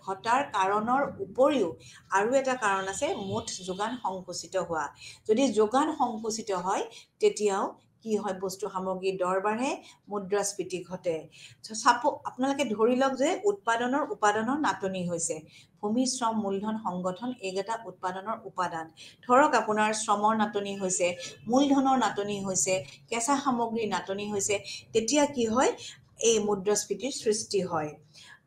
ঘটাৰ কাৰণৰ উপৰিও আৰু এটা কাৰণ আছে মুঠ যোগান সংকুচিত হোৱা যদি যোগান সংকুচিত হয় তেতিয়াও কি হয় বস্তু সামগ্ৰীৰ দৰ বাঢ়ে মুদ্ৰাস্ফীতি ঘটে আপোনালোকে ধৰি লওক যে উৎপাদনৰ নাটনি হৈছে ভূমি শ্ৰম মূলধন সংগঠন এইকেইটা উৎপাদনৰ উপাদান ধৰক আপোনাৰ শ্ৰমৰ নাটনি হৈছে মূলধনৰ নাটনি হৈছে কেঁচা সামগ্ৰীৰ নাটনি হৈছে তেতিয়া কি হয় এই মুদ্ৰাস্ফীতিৰ সৃষ্টি হয়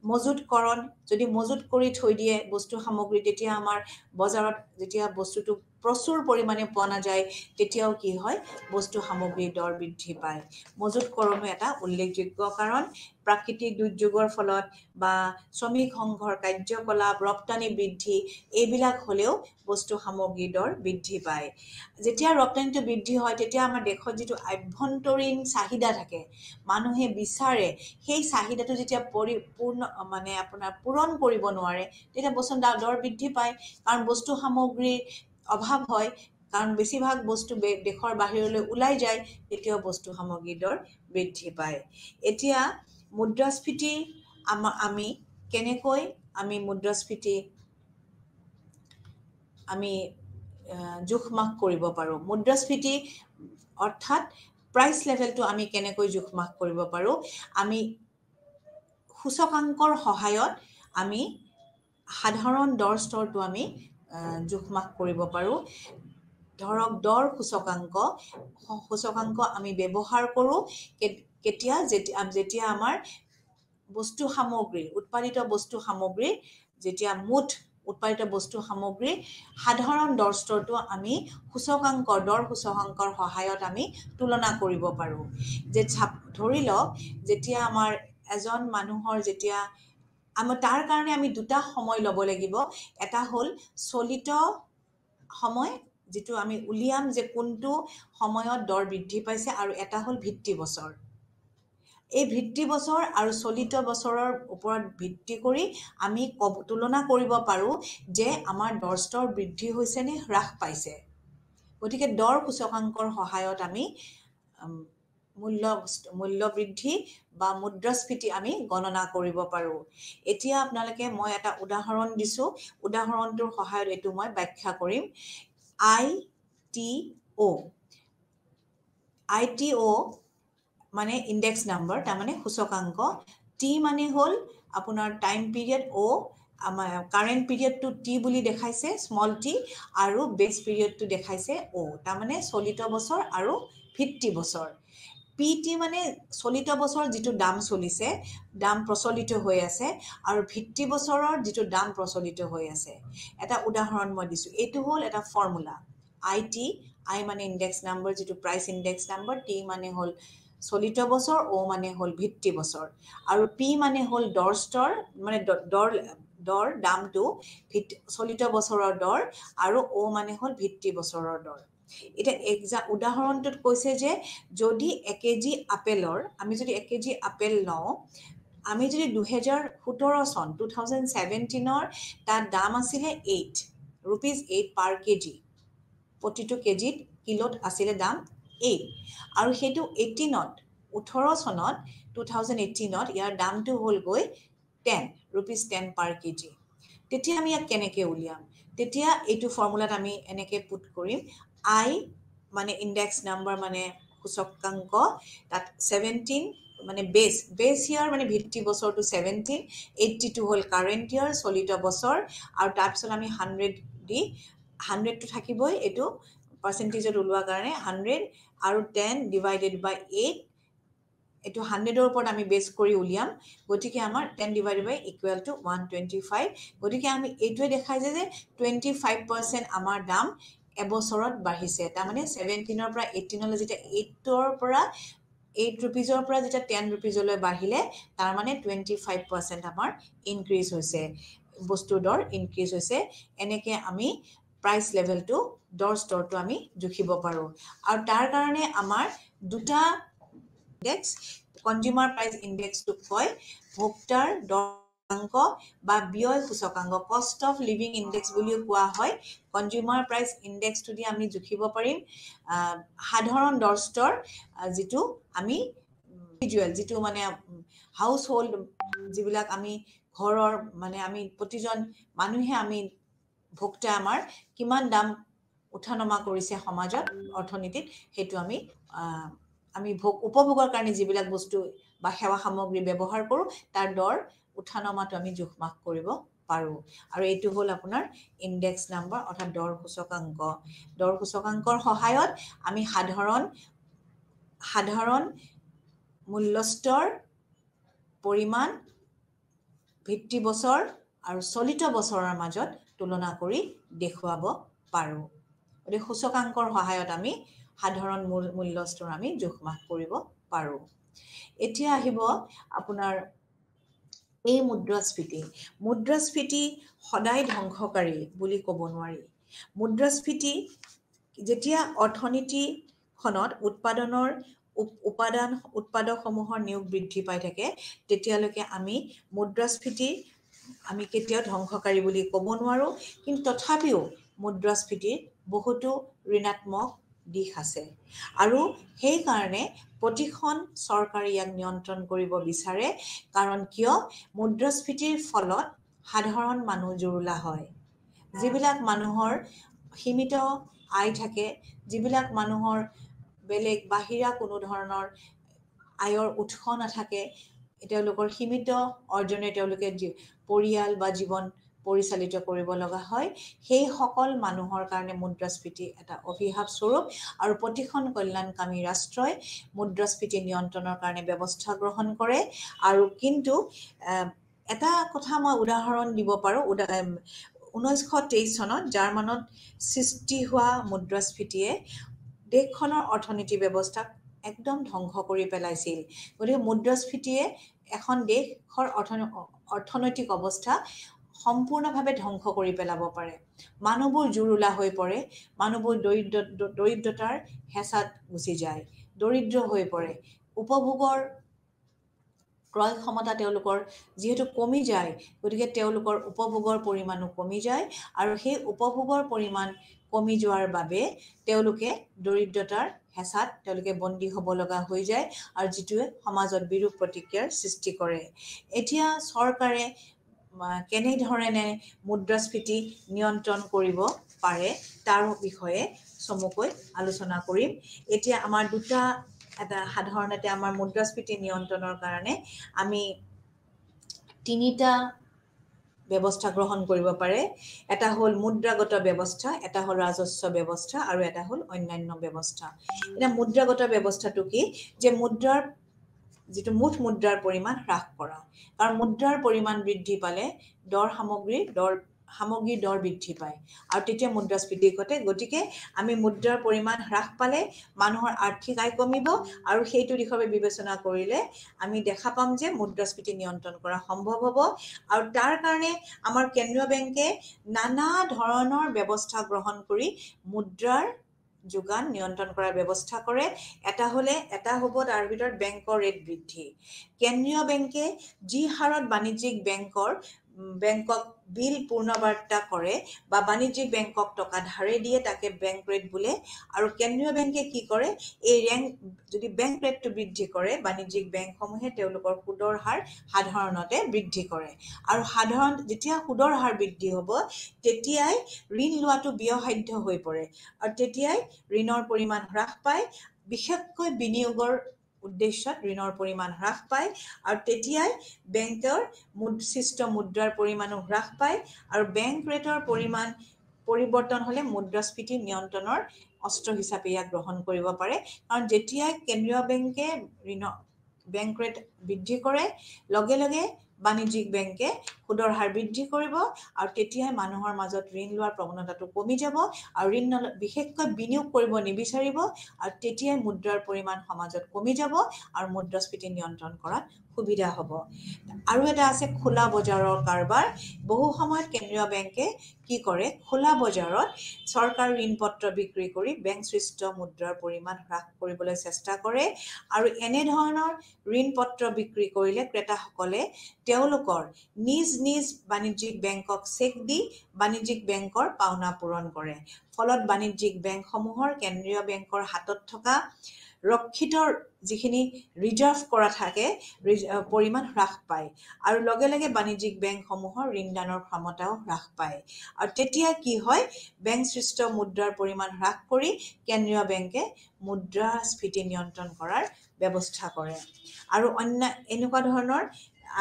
মজুতকৰণ যদি মজুত কৰি থৈ দিয়ে বস্তু সামগ্ৰী তেতিয়া আমাৰ বজাৰত যেতিয়া বস্তুটো প্ৰচুৰ পৰিমাণে পোৱা নাযায় তেতিয়াও কি হয় বস্তু সামগ্ৰীৰ দৰ বৃদ্ধি পায় মজুতকৰণো এটা উল্লেখযোগ্য কাৰণ প্ৰাকৃতিক দুৰ্যোগৰ ফলত বা শ্ৰমিক সংঘৰ কাৰ্যকলাপ ৰপ্তানি বৃদ্ধি এইবিলাক হ'লেও বস্তু সামগ্ৰীৰ দৰ বৃদ্ধি পায় যেতিয়া ৰপ্তানিটো বৃদ্ধি হয় তেতিয়া আমাৰ দেশত যিটো আভ্যন্তৰীণ চাহিদা থাকে মানুহে বিচাৰে সেই চাহিদাটো যেতিয়া পূৰণ কৰিব নোৱাৰে তেতিয়া বস্তুৰ দৰ বৃদ্ধি পায় কাৰণ বস্তু সামগ্ৰীৰ অভাৱ হয় কাৰণ বেছিভাগ বস্তু দেশৰ বাহিৰলৈ ওলাই যায় তেতিয়াও বস্তু সামগ্ৰীৰ দৰ বৃদ্ধি পায় এতিয়া মুদ্ৰাস্ফীতি আমি কেনেকৈ মুদ্ৰাস্ফীতি জোখ-মাখ কৰিব পাৰোঁ মুদ্ৰাস্ফীতি অৰ্থাৎ প্ৰাইচ লেভেলটো আমি কেনেকৈ জোখ-মাখ কৰিব পাৰোঁ আমি সূচকাংকৰ সহায়ত আমি সাধাৰণ দৰ স্তৰটো আমি জোখ-মাখ কৰিব পাৰোঁ ধৰক দৰ সূচকাংক আমি ব্যৱহাৰ কৰোঁ যেতিয়া আমাৰ উৎপাদিত বস্তু সামগ্ৰীৰ যেতিয়া মুঠ উৎপাদিত বস্তু সামগ্ৰীৰ সাধাৰণ দৰ স্তৰটো আমি দৰ সূচকাংকৰ সহায়ত আমি তুলনা কৰিব পাৰোঁ যে ধৰি লওক যেতিয়া আমাৰ এজন মানুহৰ তাৰ কাৰণে আমি দুটা সময় ল'ব লাগিব এটা হ'ল চলিত সময় যেটো আমি উলিয়াম যে কোনটো সময়ত দৰ বৃদ্ধি পাইছে আৰু এটা হল ভিত্তি বছৰ এই ভিত্তি বছৰ আৰু চলিত বছৰৰ ওপৰত ভিত্তি কৰি আমি তুলনা কৰিব পাৰো যে আমাৰ দৰ স্তৰ বৃদ্ধি হৈছে নে হ্ৰাস পাইছে গতিকে দৰ সূচকাংকৰ সহায়ত আমি মূল্য বৃদ্ধি বা মুদ্ৰাস্ফীতি আমি গণনা কৰিব পাৰো এতিয়া আপোনালোকে মই এটা উদাহৰণ দিছো উদাহৰণটোৰ সহায়ত এটো মই ব্যাখ্যা কৰিম ITO মানে ইনডেক্স নাম্বাৰ তাৰ মানে সূচকাংক T মানে হল আপোনাৰ টাইম পিৰিয়ড O আমাৰ কাৰেন্ট পিৰিয়ডটো T বুলি দেখাইছে স্মল t আৰু বেস পিৰিয়ডটো দেখাইছে O তাৰ মানে চলিত বছৰ আৰু ভিত্তি বছৰ PT মানে চলিত বছৰ যেটো দাম চলিছে দাম প্ৰচলিত হৈ আছে আৰু ভিত্তি বছৰৰ যেটো দাম প্ৰচলিত হৈ আছে এটা উদাহৰণ মই দিছো এটো হল এটা ফৰ্মুলা I মানে ইনডেক্স নাম্বাৰ যেটো প্ৰাইস ইনডেক্স নাম্বাৰ T মানে হল চলিত বছৰ O মানে হল ভিত্তি বছৰ আৰু P মানে হল দৰ স্তৰ মানে দৰ দামটো চলিত বছৰৰ দৰ আৰু O মানে হল ভিত্তি বছৰৰ দৰ এটা উদাহৰণটোত কৈছে যে যদি 1 কেজি আপেলৰ আমি যদি 1 কেজি আপেল লওঁ আমি যদি 2017 সন 2017 ৰ তাৰ দাম আছিল 8 rupees 8 per kg প্ৰতিটো কেজিত কিলোত আছিল দাম 8 আৰু হেতু 18 সনত 2018 ত ইয়াৰ দামটো হল গৈ 10 rupees 10 per kg তেতিয়া আমি ইয়াক কেনেকৈ উলিয়াম তেতিয়া এইটো ফৰ্মুলাত আমি এনেকৈ পুট কৰিম I মানে ইনডেক্স নাম্বাৰ মানে সূচকাংক তাত 17 মানে বেস ইয়াৰ মানে ভিত্তি বছৰটো 17 82 হল কাৰেন্ট ইয়াৰ চলিত বছৰ আৰু তাৰ পিছত আমি 100 দি 100 টো থাকিবই এটো পাৰ্সেন্টেজত উলোৱা কাৰণে 100 আৰু 10 ডিভাইডেড বাই 8 এটো 100 ৰ ওপৰত আমি বেস কৰি উলিয়াম গতিকে আমাৰ 10 ডিভাইডেড বাই ইকুৱেল টু 125 গতিকে আমি এইটোৱে দেখাই যে 25% আমাৰ দাম এবছৰত বাঢ়িছে তাৰ মানে 17 ৰ পৰা 18 লৈ যেতিয়া 8 ৰ পৰা 8 rupees ৰ পৰা যেতিয়া 10 rupees লৈ বাঢ়িলে তাৰ মানে 25% আমাৰ ইনক্ৰিজ হৈছে বস্তু দৰ ইনক্ৰিজ হৈছে এনেকে আমি প্ৰাইস লেভেলটো দৰ স্তৰটো আমি জুখিব পাৰো আৰু তাৰ কাৰণে আমাৰ দুটা ইনডেক্স কনজিউমাৰ প্ৰাইস ইনডেক্সটো কয় ভোক্তাৰ দৰ সূচকাংক বা ব্যয় সূচকাংক কষ্ট অফ লিভিং ইনডেক্স বুলিও কোৱা হয় কনজিউমাৰ প্ৰাইস ইনডেক্সটো দি আমি জুখিব পাৰিম সাধাৰণ দৰ স্তৰ যেটো আমি ইন্ডিভিজুৱেল যেটো মানে হাউস হোল্ড যিবিলাক আমি ঘৰৰ মানে আমি প্ৰতিজন মানুহে আমি ভোক্তা আমাৰ কিমান দাম উঠানমা কৰিছে সমাজত অৰ্থনীতিত হেতু আমি উপভোগৰ কাৰণে যিবিলাক বস্তু বা সেৱা সামগ্ৰী ব্যৱহাৰ কৰো তাৰ দৰ উঠানমাটো আমি জুখমাখ কৰিব পাৰো আৰু এটো হল আপোনাৰ ইনডেক্স নাম্বাৰ অৰ্থাৎ দৰ সূচকাংকৰ সহায়ত আমি সাধাৰণ মূল্যস্তৰ পৰিমাণ ভিত্তি বছৰ আৰু চলিত বছৰৰ মাজত তুলনা কৰি দেখুৱাব পাৰো গতিকে সূচকাংকৰ সহায়ত আমি সাধাৰণ মূল্যস্তৰ আমি জুখমাখ কৰিব পাৰো এতিয়া আহিব আপোনাৰ এই মুদ্ৰাস্ফীতি সদায় ধ্বংসকাৰী বুলি ক'ব নোৱাৰি মুদ্ৰাস্ফীতি যেতিয়া অৰ্থনীতিখনত উৎপাদকসমূহৰ নিয়োগ বৃদ্ধি পাই থাকে তেতিয়ালৈকে আমি মুদ্ৰাস্ফীতি আমি কেতিয়াও ধ্বংসকাৰী বুলি ক'ব নোৱাৰো কিন্তু তথাপিও মুদ্ৰাস্ফীতিৰ বহুতো ঋণাত্মক দিশ আছে আৰু সেই কাৰণে প্ৰতিখন চৰকাৰে ইয়াক নিয়ন্ত্ৰণ কৰিব বিচাৰে কাৰণ কিয় মুদ্ৰাস্ফীতিৰ ফলত সাধাৰণ মানুহ জুৰুলা হয় যিবিলাক মানুহৰ সীমিত আয় থাকে যিবিলাক মানুহৰ বেলেগ বাহিৰা কোনো ধৰণৰ আয়ৰ উৎস নাথাকে তেওঁলোকৰ সীমিত অৰ্জনে তেওঁলোকে পৰিয়াল বা জীৱন পৰিচালিত কৰিব লগা হয় সেই সকল মানুহৰ কাৰণে মুদ্ৰাস্ফীতি এটা অভিশাপ স্বৰূপ আৰু প্ৰতিখন কল্যাণকামী ৰাষ্ট্ৰই মুদ্ৰাস্ফীতি নিয়ন্ত্ৰণৰ কাৰণে ব্যৱস্থা গ্ৰহণ কৰে আৰু কিন্তু এটা কথা মই উদাহৰণ দিব পাৰো 1923 চনত জাৰ্মানত সৃষ্টি হোৱা মুদ্ৰাস্ফীতিয়ে দেশখনৰ অৰ্থনীতি ব্যৱস্থাক একদম ধ্বংস কৰি পেলাইছিল গতিকে মুদ্ৰাস্ফীতিয়ে এখন দেশৰ অৰ্থনৈতিক অৱস্থা সম্পূৰ্ণভাৱে ধ্বংস কৰি পেলাব পাৰে। মানুহবোৰ জুৰুলা হৈ পৰে, মানুহবোৰ দৰিদ্ৰতাৰ হেঁচাত গুচি যায়, দৰিদ্ৰ হৈ পৰে, উপভোগৰ ক্ৰয় ক্ষমতা তেওঁলোকৰ যিহেতু কমি যায়, গতিকে তেওঁলোকৰ উপভোগৰ পৰিমাণো কমি যায় আৰু সেই উপভোগৰ পৰিমাণ কমি যোৱাৰ বাবে তেওঁলোকে দৰিদ্ৰতাৰ হেঁচাত তেওঁলোকে বন্দী হ'ব লগা হৈ যায় আৰু যিটোৱে সমাজত বিৰূপ প্ৰতিক্ৰিয়াৰ সৃষ্টি কৰে। এতিয়া চৰকাৰে কেনেধৰণে মুদ্ৰাস্ফীতি নিয়ন্ত্ৰণ কৰিব পাৰে তাৰ বিষয়ে চমুকৈ আলোচনা কৰিম। এতিয়া আমাৰ সাধাৰণতে আমাৰ মুদ্ৰাস্ফীতি নিয়ন্ত্ৰণৰ কাৰণে আমি 3টা ব্যৱস্থা গ্ৰহণ কৰিব পাৰে। এটা হ'ল মুদ্ৰাগত ব্যৱস্থা, এটা হ'ল ৰাজস্ব ব্যৱস্থা আৰু এটা হ'ল অন্যান্য ব্যৱস্থা। এতিয়া মুদ্ৰাগত ব্যৱস্থাটো কি? যে মুদ্ৰাৰ যিটো মুঠ মুদ্ৰাৰ পৰিমাণ হ্ৰাস কৰা, কাৰণ মুদ্ৰাৰ পৰিমাণ বৃদ্ধি পালে সামগ্ৰীৰ দৰ বৃদ্ধি পায় আৰু তেতিয়া মুদ্ৰাস্ফীতি ঘটে। গতিকে আমি মুদ্ৰাৰ পৰিমাণ হ্ৰাস পালে মানুহৰ আৰ্থিক আয় কমিব আৰু সেইটো দিশৰ বিবেচনা কৰিলে আমি দেখা পাম যে মুদ্ৰাস্ফীতি নিয়ন্ত্ৰণ কৰা সম্ভৱ হ'ব। আৰু তাৰ কাৰণে আমাৰ কেন্দ্ৰীয় বেংকে নানা ধৰণৰ ব্যৱস্থা গ্ৰহণ কৰি মুদ্ৰাৰ যোগান নিয়ন্ত্ৰণ কৰাৰ ব্যৱস্থা কৰে। এটা হ'ব তাৰ ভিতৰত বেংকৰ ৰেট বৃদ্ধি। কেন্দ্ৰীয় বেংকে যি হাৰত বাণিজ্যিক বেংকক বিল পূৰ্ণবাৰ্তা কৰে বা বাণিজ্যিক বেংকক টকা ধাৰে দিয়ে তাকে বেংক ৰেট বোলে। আৰু কেন্দ্ৰীয় বেংকে কি কৰে, যদি বেংক ৰেটটো বৃদ্ধি কৰে, বাণিজ্যিক বেংকসমূহে তেওঁলোকৰ সুদৰ হাৰ সাধাৰণতে বৃদ্ধি কৰে। আৰু যেতিয়া সুদৰ হাৰ বৃদ্ধি হ'ব তেতিয়াই ঋণ লোৱাটো ব্যয়সাধ্য হৈ পৰে আৰু তেতিয়াই ঋণৰ পৰিমাণ হ্ৰাস পায়, বিশেষকৈ বিনিয়োগৰ উদ্দেশ্যত ঋণৰ পৰিমাণ হ্ৰাস পায় আৰু তেতিয়াই বেংকৰ সৃষ্ট মুদ্ৰাৰ পৰিমাণো হ্ৰাস পায় আৰু বেংক ৰেটৰ পৰিৱৰ্তন হ'লে মুদ্ৰাস্ফীতি নিয়ন্ত্ৰণৰ অস্ত্ৰ হিচাপে ইয়াক গ্ৰহণ কৰিব পাৰে। কাৰণ যেতিয়াই কেন্দ্ৰীয় বেংকে বেংক ৰেট বৃদ্ধি কৰে, লগে লগে বাণিজ্যিক বেংকে সুদৰ হাৰ বৃদ্ধি কৰিব আৰু তেতিয়াই মানুহৰ মাজত ঋণ লোৱাৰ প্ৰৱণতাটো কমি যাব আৰু বিশেষকৈ বিনিয়োগ কৰিব নিবিচাৰিব আৰু তেতিয়াই মুদ্ৰাৰ পৰিমাণ সমাজত কমি যাব আৰু মুদ্ৰাস্ফীতি নিয়ন্ত্ৰণ কৰাত সুবিধা হ'ব। আৰু এটা আছে খোলা বজাৰৰ কাৰবাৰ। বহু সময়ত কেন্দ্ৰীয় বেংকে কি কৰে, খোলা বজাৰত চৰকাৰ ঋণপত্ৰ বিক্ৰী কৰি বেংক সৃষ্ট মুদ্ৰাৰ পৰিমাণ হ্ৰাস কৰিবলৈ চেষ্টা কৰে আৰু এনেধৰণৰ ঋণপত্ৰ বিক্ৰী কৰিলে ক্ৰেতাসকলে তেওঁলোকৰ নিজ বাণিজ্যিক বেংকক চেক দি বাণিজ্যিক বেংকৰ পাওনা পূৰণ কৰে। ফলত বাণিজ্যিক বেংকসমূহৰ কেন্দ্ৰীয় বেংকৰ হাতত থকা ৰক্ষিত যিখিনি ৰিজাৰ্ভ কৰা থাকে পৰিমাণ হ্ৰাস পায় আৰু লগে লগে বাণিজ্যিক বেংকসমূহৰ ঋণদানৰ ক্ষমতাও হ্ৰাস পায়। আৰু তেতিয়া কি হয়, বেংক সৃষ্ট মুদ্ৰাৰ পৰিমাণ হ্ৰাস কৰি কেন্দ্ৰীয় বেংকে মুদ্ৰাস্ফীতি নিয়ন্ত্ৰণ কৰাৰ ব্যৱস্থা কৰে। আৰু এনেকুৱা ধৰণৰ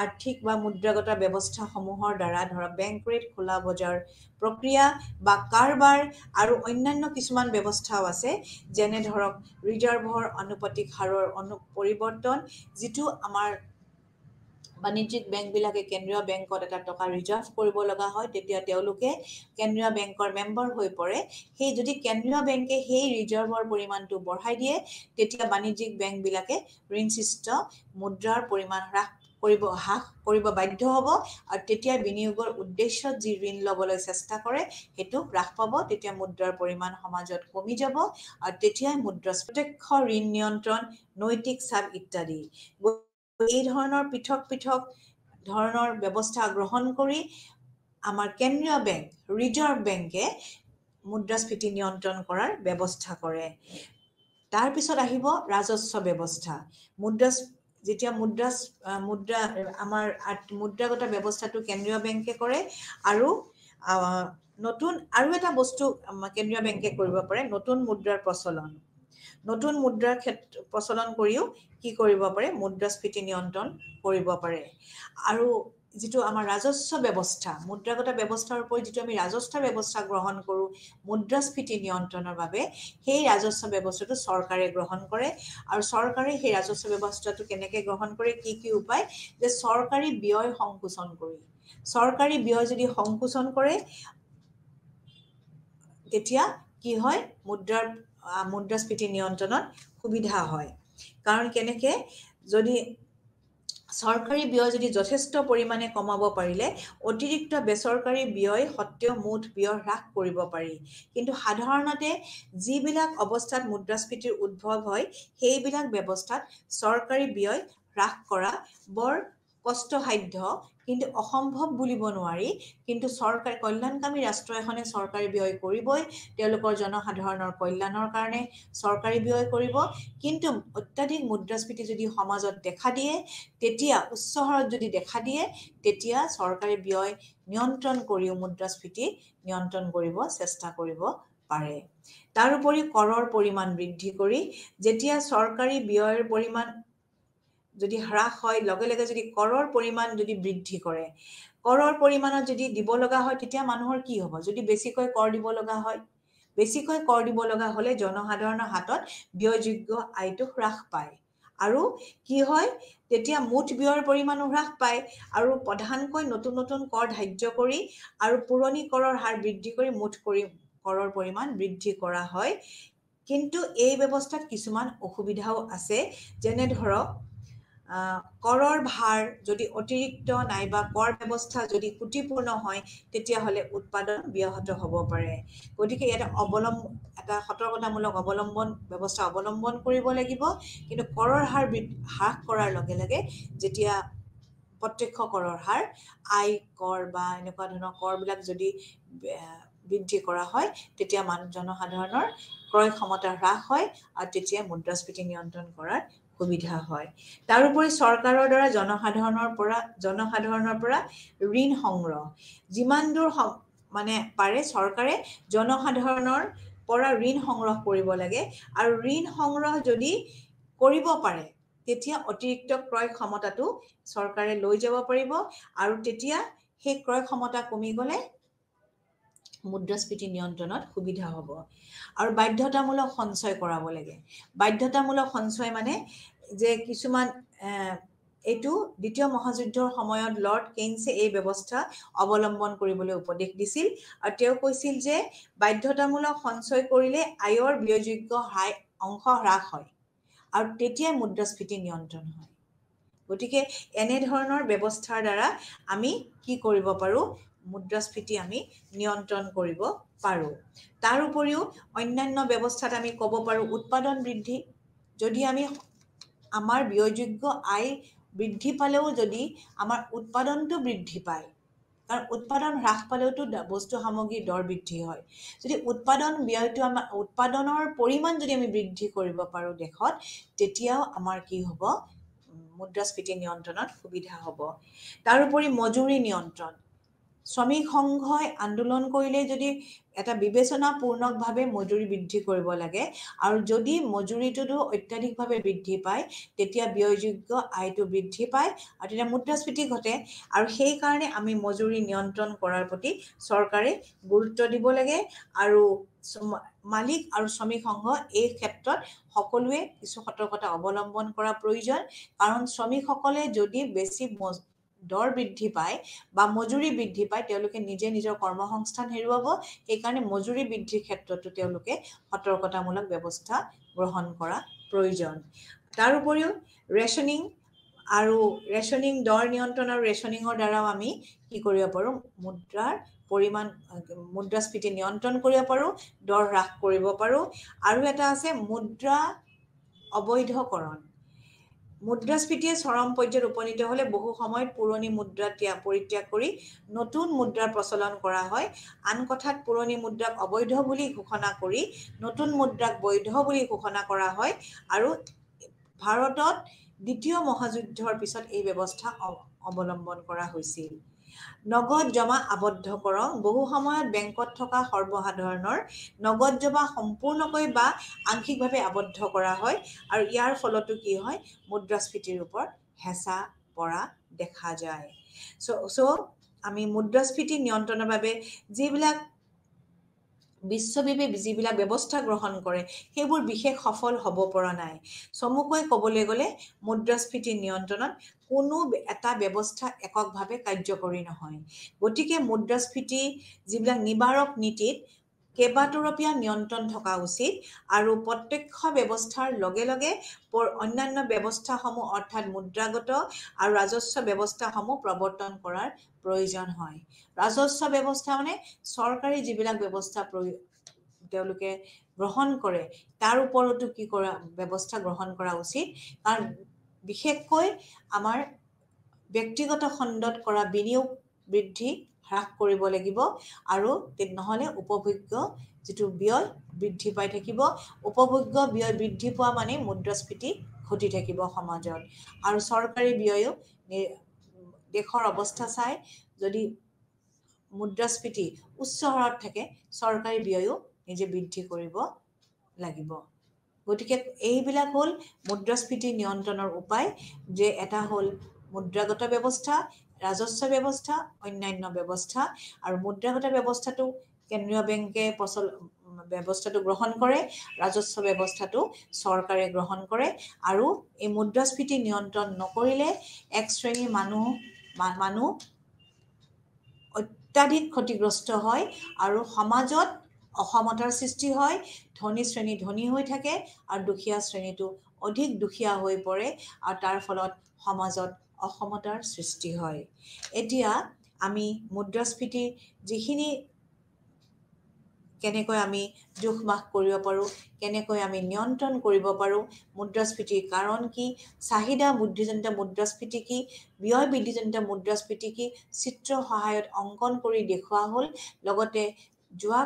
আৰ্থিক বা মুদ্ৰাগত ব্যৱস্থাসমূহৰ দ্বাৰা ধৰক বেংক ৰেট, খোলা বজাৰ প্ৰক্ৰিয়া বা কাৰবাৰ আৰু অন্যান্য কিছুমান ব্যৱস্থাও আছে, যেনে ধৰক ৰিজাৰ্ভৰ আনুপাতিক হাৰৰ পৰিৱৰ্তন, যিটো আমাৰ বাণিজ্যিক বেংকবিলাকে কেন্দ্ৰীয় বেংকত এটা টকা ৰিজাৰ্ভ কৰিব লগা হয়, তেতিয়া তেওঁলোকে কেন্দ্ৰীয় বেংকৰ মেম্বাৰ হৈ পৰে। যদি কেন্দ্ৰীয় বেংকে সেই ৰিজাৰ্ভৰ পৰিমাণটো বঢ়াই দিয়ে, তেতিয়া বাণিজ্যিক বেংকবিলাকে ঋণসৃষ্ট মুদ্ৰাৰ পৰিমাণ হ্ৰাস কৰিব বাধ্য হ'ব আৰু তেতিয়া বিনিয়োগৰ উদ্দেশ্যত যি ঋণ ল'বলৈ চেষ্টা কৰে সেইটো হ্ৰাস পাব। তেতিয়া মুদ্ৰাৰ পৰিমাণ সমাজত কমি যাব আৰু তেতিয়াই প্ৰত্যক্ষ ঋণ নিয়ন্ত্ৰণ, নৈতিক চাপ ইত্যাদি এই ধৰণৰ পৃথক ধৰণৰ ব্যৱস্থা গ্ৰহণ কৰি আমাৰ কেন্দ্ৰীয় বেংক, ৰিজাৰ্ভ বেংকে মুদ্ৰাস্ফীতি নিয়ন্ত্ৰণ কৰাৰ ব্যৱস্থা কৰে। তাৰপিছত আহিব ৰাজস্ব ব্যৱস্থা। যেতিয়া আমাৰ মুদ্ৰাগত ব্যৱস্থাটো কেন্দ্ৰীয় বেংকে কৰে আৰু এটা বস্তু কেন্দ্ৰীয় বেংকে কৰিব পাৰে, নতুন মুদ্ৰাৰ প্ৰচলন। নতুন মুদ্ৰাৰ প্ৰচলন কৰিও কি কৰিব পাৰে, মুদ্ৰাস্ফীতি নিয়ন্ত্ৰণ কৰিব পাৰে। আৰু যিটো আমাৰ ৰাজস্ব ব্যৱস্থা, মুদ্ৰাগত ব্যৱস্থাৰ উপৰি যিটো আমি ৰাজস্ব ব্যৱস্থা গ্ৰহণ কৰোঁ মুদ্ৰাস্ফীতি নিয়ন্ত্ৰণৰ বাবে, সেই ৰাজস্ব ব্যৱস্থাটো চৰকাৰে গ্ৰহণ কৰে। আৰু চৰকাৰে সেই ৰাজস্ব ব্যৱস্থাটো কেনেকৈ গ্ৰহণ কৰে, কি উপায়, যে চৰকাৰী ব্যয় সংকোচন কৰি, চৰকাৰী ব্যয় যদি সংকোচন কৰে তেতিয়া কি হয়, মুদ্ৰাস্ফীতি নিয়ন্ত্ৰণত সুবিধা হয়। কাৰণ যদি চৰকাৰী ব্যয় যদি যথেষ্ট পৰিমাণে কমাব পাৰিলে অতিৰিক্ত বেচৰকাৰী ব্যয় সত্ত্বেও মুঠ ব্যয় হ্ৰাস কৰিব পাৰি। কিন্তু সাধাৰণতে যিবিলাক অৱস্থাত মুদ্ৰাস্ফীতিৰ উদ্ভৱ হয় সেইবিলাক ব্যৱস্থাত চৰকাৰী ব্যয় হ্ৰাস কৰা বৰ কষ্টসাধ্য, কিন্তু অসম্ভৱ বুলিব নোৱাৰি। কিন্তু চৰকাৰী কল্যাণকামী ৰাষ্ট্ৰ এখনে চৰকাৰী ব্যয় কৰিবই, তেওঁলোকৰ জনসাধাৰণৰ কল্যাণৰ কাৰণে চৰকাৰী ব্যয় কৰিব। কিন্তু অত্যাধিক মুদ্ৰাস্ফীতি যদি সমাজত দেখা দিয়ে, তেতিয়া উচ্চ হাৰত যদি দেখা দিয়ে, তেতিয়া চৰকাৰী ব্যয় নিয়ন্ত্ৰণ কৰিও মুদ্ৰাস্ফীতি নিয়ন্ত্ৰণ কৰিব চেষ্টা কৰিব পাৰে। তাৰোপৰি কৰৰ পৰিমাণ বৃদ্ধি কৰি যেতিয়া চৰকাৰী ব্যয়ৰ পৰিমাণ যদি হ্ৰাস হয়, লগে লগে যদি কৰৰ পৰিমাণ যদি বৃদ্ধি কৰে, কৰৰ পৰিমাণত যদি দিব লগা হয়, তেতিয়া মানুহৰ কি হ'ব? যদি বেছিকৈ কৰ দিব লগা হয়, বেছিকৈ কৰ দিব লগা হ'লে জনসাধাৰণৰ হাতত ব্যয়যোগ্য আয়টো হ্ৰাস পায়। আৰু কি হয়, তেতিয়া মুঠ ব্যয়ৰ পৰিমাণো হ্ৰাস পায় আৰু প্ৰধানকৈ নতুন নতুন কৰ ধাৰ্য কৰি আৰু পুৰণি কৰৰ হাৰ বৃদ্ধি কৰি মুঠ কৰৰ পৰিমাণ বৃদ্ধি কৰা হয়। কিন্তু এই ব্যৱস্থাত কিছুমান অসুবিধাও আছে, যেনে ধৰক কৰৰ ভাৰ যদি অতিৰিক্ত নাইবা কৰ ব্যৱস্থা যদি ত্ৰুটিপূৰ্ণ হয়, তেতিয়াহ'লে উৎপাদন ব্যাহত হ'ব পাৰে। গতিকে ইয়াতে এটা সতৰ্কতামূলক ব্যৱস্থা অৱলম্বন কৰিব লাগিব। কিন্তু কৰৰ হাৰ হ্ৰাস কৰাৰ লগে লগে যেতিয়া প্ৰত্যক্ষ কৰৰ হাৰ, আয় কৰ বা এনেকুৱা ধৰণৰ কৰবিলাক যদি বৃদ্ধি কৰা হয়, তেতিয়া জনসাধাৰণৰ ক্ৰয় ক্ষমতা হ্ৰাস হয় আৰু তেতিয়া মুদ্ৰাস্ফীতি নিয়ন্ত্ৰণ কৰাৰ সুবিধা হয়। তাৰোপৰি চৰকাৰৰ দ্বাৰা জনসাধাৰণৰ পৰা ঋণ সংগ্ৰহ, যিমান দূৰ মানে পাৰে চৰকাৰে জনসাধাৰণৰ পৰা ঋণ সংগ্ৰহ কৰিব লাগে। আৰু ঋণ সংগ্ৰহ যদি কৰিব পাৰে, তেতিয়া অতিৰিক্ত ক্ৰয় ক্ষমতাটো চৰকাৰে লৈ যাব পাৰিব আৰু তেতিয়া সেই ক্ৰয় ক্ষমতা কমি গ'লে মুদ্ৰাস্ফীতি নিয়ন্ত্ৰণত সুবিধা হ'ব। আৰু বাধ্যতামূলক সঞ্চয় কৰাব লাগে। বাধ্যতামূলক সঞ্চয় মানে যে কিছুমান এইটো দ্বিতীয় মহাযুদ্ধৰ সময়ত লৰ্ড কেইনছে এই ব্যৱস্থা অৱলম্বন কৰিবলৈ উপদেশ দিছিল আৰু তেওঁ কৈছিল যে বাধ্যতামূলক সঞ্চয় কৰিলে আয়ৰ ব্যয়যোগ্য অংশ হ্ৰাস হয় আৰু তেতিয়াই মুদ্ৰাস্ফীতি নিয়ন্ত্ৰণ হয়। গতিকে এনেধৰণৰ ব্যৱস্থাৰ দ্বাৰা আমি কি কৰিব পাৰোঁ? মুদ্ৰাস্ফীতি আমি নিয়ন্ত্ৰণ কৰিব পাৰোঁ। তাৰ উপৰিও অন্যান্য ব্যৱস্থাত আমি ক'ব পাৰোঁ উৎপাদন বৃদ্ধি। যদি আমি আমাৰ ব্যয়যোগ্য আয় বৃদ্ধি পালেও যদি আমাৰ উৎপাদনটো বৃদ্ধি পায়, কাৰণ উৎপাদন হ্ৰাস পালেওতো বস্তু সামগ্ৰীৰ দৰ বৃদ্ধি হয়। যদি উৎপাদনৰ পৰিমাণ যদি আমি বৃদ্ধি কৰিব পাৰোঁ দেশত, তেতিয়াও আমাৰ কি হ'ব? মুদ্ৰাস্ফীতি নিয়ন্ত্ৰণত সুবিধা হ'ব। তাৰোপৰি মজুৰি নিয়ন্ত্ৰণ। শ্ৰমিক সংঘই আন্দোলন কৰিলে যদি এটা বিবেচনাপূৰ্ণকভাৱে মজুৰি বৃদ্ধি কৰিব লাগে, আৰু যদি মজুৰিটোতো অত্যাধিকভাৱে বৃদ্ধি পায়, তেতিয়া ব্যয়যোগ্য আয়টো বৃদ্ধি পায় আৰু তেতিয়া মুদ্ৰাস্ফীতি ঘটে। আৰু সেইকাৰণে আমি মজুৰি নিয়ন্ত্ৰণ কৰাৰ প্ৰতি চৰকাৰে গুৰুত্ব দিব লাগে। আৰু মালিক আৰু শ্ৰমিক সংঘ এই ক্ষেত্ৰত সকলোৱে কিছু সতৰ্কতা অৱলম্বন কৰা প্ৰয়োজন। কাৰণ শ্ৰমিকসকলে যদি বেছি দৰ বৃদ্ধি পায় বা মজুৰি বৃদ্ধি পায়, তেওঁলোকে নিজে নিজৰ কৰ্মসংস্থান হেৰুৱাব। সেইকাৰণে মজুৰি বৃদ্ধিৰ ক্ষেত্ৰতো তেওঁলোকে সতৰ্কতামূলক ব্যৱস্থা গ্ৰহণ কৰা প্ৰয়োজন। তাৰ উপৰিও ৰেচনিং দৰ নিয়ন্ত্ৰণ আৰু ৰেচনিঙৰ দ্বাৰাও আমি কি কৰিব পাৰোঁ? মুদ্ৰাস্ফীতি নিয়ন্ত্ৰণ কৰিব পাৰোঁ, দৰ হ্ৰাস কৰিব পাৰোঁ। আৰু এটা আছে মুদ্ৰা অবৈধকৰণ। মুদ্ৰাস্ফীতিয়ে চৰম পৰ্যায়ত উপনীত হ'লে বহু সময়ত পুৰণি মুদ্ৰা পৰিত্যাগ কৰি নতুন মুদ্ৰাৰ প্ৰচলন কৰা হয়। আন কথাত পুৰণি মুদ্ৰাক অবৈধ বুলি ঘোষণা কৰি নতুন মুদ্ৰাক বৈধ বুলি ঘোষণা কৰা হয়। আৰু ভাৰতত দ্বিতীয় মহাযুদ্ধৰ পিছত এই ব্যৱস্থা অৱলম্বন কৰা হৈছিল। নগদ জমা আবদ্ধকৰণ। বহু সময়ত বেংকত থকা সৰ্বসাধাৰণৰ নগদ জমা সম্পূৰ্ণকৈ বা আংশিকভাৱে আবদ্ধ কৰা হয় আৰু ইয়াৰ ফলতো কি হয়? মুদ্ৰাস্ফীতিৰ ওপৰত হেঁচা পৰা দেখা যায়। আমি মুদ্ৰাস্ফীতি নিয়ন্ত্ৰণৰ বাবে বিশ্বব্যাপী যিবিলাক ব্যৱস্থা গ্ৰহণ কৰে, সেইবোৰ বিশেষ সফল হ'ব পৰা নাই। চমুকৈ ক'বলৈ গ'লে মুদ্ৰাস্ফীতি নিয়ন্ত্ৰণত কোনো এটা ব্যৱস্থা এককভাৱে কাৰ্যকৰী নহয়। গতিকে মুদ্ৰাস্ফীতি যিবিলাক নিবাৰক নীতিত কেইবাতৰপীয়া নিয়ন্ত্ৰণ থকা উচিত আৰু প্ৰত্যক্ষ ব্যৱস্থাৰ লগে লগে অন্যান্য ব্যৱস্থাসমূহ অৰ্থাৎ মুদ্ৰাগত আৰু ৰাজস্ব ব্যৱস্থাসমূহ প্ৰৱৰ্তন কৰাৰ প্ৰয়োজন হয়। ৰাজস্ব ব্যৱস্থা মানে চৰকাৰী যিবিলাক ব্যৱস্থা তেওঁলোকে গ্ৰহণ কৰে তাৰ ওপৰতো কি কৰা ব্যৱস্থা গ্ৰহণ কৰা উচিত, কাৰণ বিশেষকৈ আমাৰ ব্যক্তিগত খণ্ডত কৰা বিনিয়োগ বৃদ্ধি হ্ৰাস কৰিব লাগিব আৰু নহ'লে উপভোগ্য যিটো ব্যয় বৃদ্ধি পাই থাকিব। উপভোগ্য ব্যয় বৃদ্ধি পোৱা মানে মুদ্ৰাস্ফীতি ঘটি থাকিব সমাজত আৰু চৰকাৰী ব্যয়ো দেশৰ অৱস্থা চাই যদি মুদ্ৰাস্ফীতি উচ্চ হাৰত থাকে চৰকাৰী ব্যয়ো নিজে বৃদ্ধি কৰিব লাগিব। গতিকে এইবিলাক হ'ল মুদ্ৰাস্ফীতি নিয়ন্ত্ৰণৰ উপায়, যে এটা হ'ল মুদ্ৰাগত ব্যৱস্থা, ৰাজস্ব ব্যৱস্থা, অন্যান্য ব্যৱস্থা। আৰু মুদ্ৰাগত ব্যৱস্থাটো কেন্দ্ৰীয় বেংকে ব্যৱস্থাটো গ্ৰহণ কৰে, ৰাজস্ব ব্যৱস্থাটো চৰকাৰে গ্ৰহণ কৰে। আৰু এই মুদ্ৰাস্ফীতি নিয়ন্ত্ৰণ নকৰিলে এক শ্ৰেণীৰ মানুহ অত্যাধিক ক্ষতিগ্ৰস্ত হয় আৰু সমাজত অসমতাৰ সৃষ্টি হয়। ধনী শ্ৰেণী ধনী হৈ থাকে আৰু দুখীয়া শ্ৰেণীটো অধিক দুখীয়া হৈ পৰে আৰু তাৰ ফলত সমাজত অসমতাৰ সৃষ্টি হয়। এতিয়া আমি মুদ্ৰাস্ফীতিৰ যিখিনি কেনেকৈ আমি জোখ-মাখ কৰিব পাৰোঁ, কেনেকৈ আমি নিয়ন্ত্ৰণ কৰিব পাৰোঁ, মুদ্ৰাস্ফীতিৰ কাৰণ কি, চাহিদা বৃদ্ধিজনিত মুদ্ৰাস্ফীতি কি, ব্যয় বৃদ্ধিজনিত মুদ্ৰাস্ফীতি কি, চিত্ৰৰ সহায়ত অংকন কৰি দেখুওৱা হ'ল। লগতে যোৱা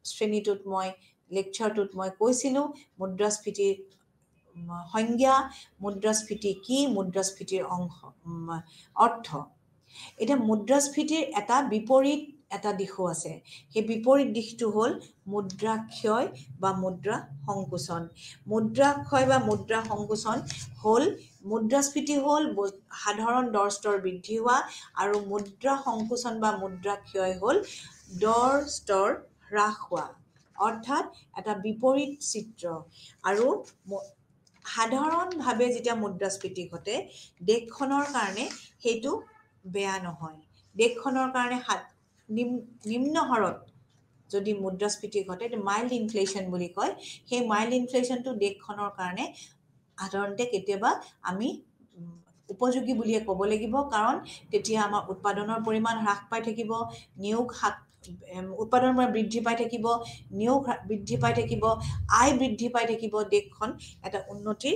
শ্ৰেণীটোত লেকচাৰটোত মই কৈছিলোঁ মুদ্ৰাস্ফীতিৰ সংজ্ঞা, মুদ্ৰাস্ফীতি কি, মুদ্ৰাস্ফীতিৰ অৰ্থ। এতিয়া মুদ্ৰাস্ফীতিৰ এটা বিপৰীত এটা দিশো আছে। সেই বিপৰীত দিশটো হ'ল মুদ্ৰা ক্ষয় বা মুদ্ৰা সংকোচন। মুদ্ৰা ক্ষয় বা মুদ্ৰা সংকোচন হ'ল, মুদ্ৰাস্ফীতি হ'ল সাধাৰণ দৰ স্তৰ বৃদ্ধি হোৱা আৰু মুদ্ৰা সংকোচন বা মুদ্ৰা ক্ষয় হ'ল দৰ স্তৰ হ্ৰাস হোৱা, অৰ্থাৎ এটা বিপৰীত চিত্ৰ। আৰু সাধাৰণভাৱে যেতিয়া মুদ্ৰাস্ফীতি ঘটে দেশখনৰ কাৰণে সেইটো বেয়া নহয়। দেশখনৰ কাৰণে নিম্ন হাৰত যদি মুদ্ৰাস্ফীতি ঘটে, মাইল্ড ইনফ্লেশ্যন বুলি কয়, সেই মাইল্ড ইনফ্লেশ্যনটো দেশখনৰ কাৰণে সাধাৰণতে কেতিয়াবা আমি উপযোগী বুলিয়ে ক'ব লাগিব, কাৰণ তেতিয়া আমাৰ উৎপাদনৰ পৰিমাণ হ্ৰাস পাই থাকিব, উৎপাদনৰ পৰিমাণ বৃদ্ধি পাই থাকিব, নিয়োগ বৃদ্ধি পাই থাকিব, আয় বৃদ্ধি পাই থাকিব, দেশখন এটা উন্নতিৰ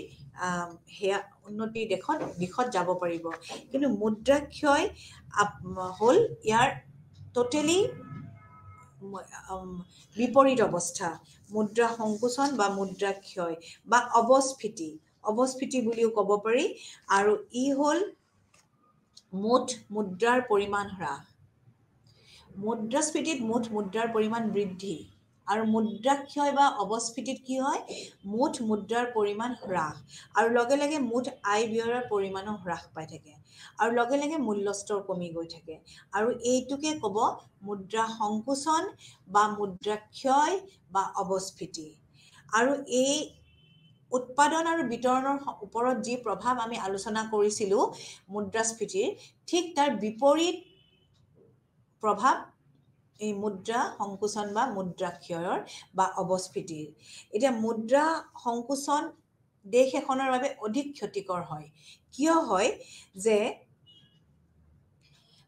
দিশত যাব পাৰিব। কিন্তু মুদ্ৰা ক্ষয় হ'ল ইয়াৰ টোটেলি বিপৰীত অৱস্থা। মুদ্ৰা সংকোচন বা মুদ্ৰা ক্ষয় বা অৱস্ফীতি বুলিও ক'ব পাৰি। আৰু ই হ'ল মুঠ মুদ্ৰাৰ পৰিমাণ হ্ৰাস। মুদ্ৰাস্ফীতিত মুঠ মুদ্ৰাৰ পৰিমাণ বৃদ্ধি আৰু মুদ্ৰা ক্ষয় বা অৱস্ফীতিত কি হয়, মুঠ মুদ্ৰাৰ পৰিমাণ হ্ৰাস আৰু লগে লগে মুঠ আয় ব্যয়ৰ পৰিমাণো হ্ৰাস পাই থাকে আৰু লগে লগে মূল্যস্তৰ কমি গৈ থাকে। আৰু এইটোকে ক'ব মুদ্ৰা সংকোচন বা মুদ্ৰা ক্ষয় বা অৱস্ফীতি। আৰু এই উৎপাদন আৰু বিতৰণৰ ওপৰত যি প্ৰভাৱ আমি আলোচনা কৰিছিলোঁ মুদ্ৰাস্ফীতিৰ, ঠিক তাৰ বিপৰীত প্ৰভাৱ এই মুদ্ৰা সংকোচন বা মুদ্ৰা ক্ষয়ৰ বা অৱস্ফীতিৰ। এতিয়া মুদ্ৰা সংকোচন দেশ এখনৰ বাবে অধিক ক্ষতিকৰ হয়। কিয় হয় যে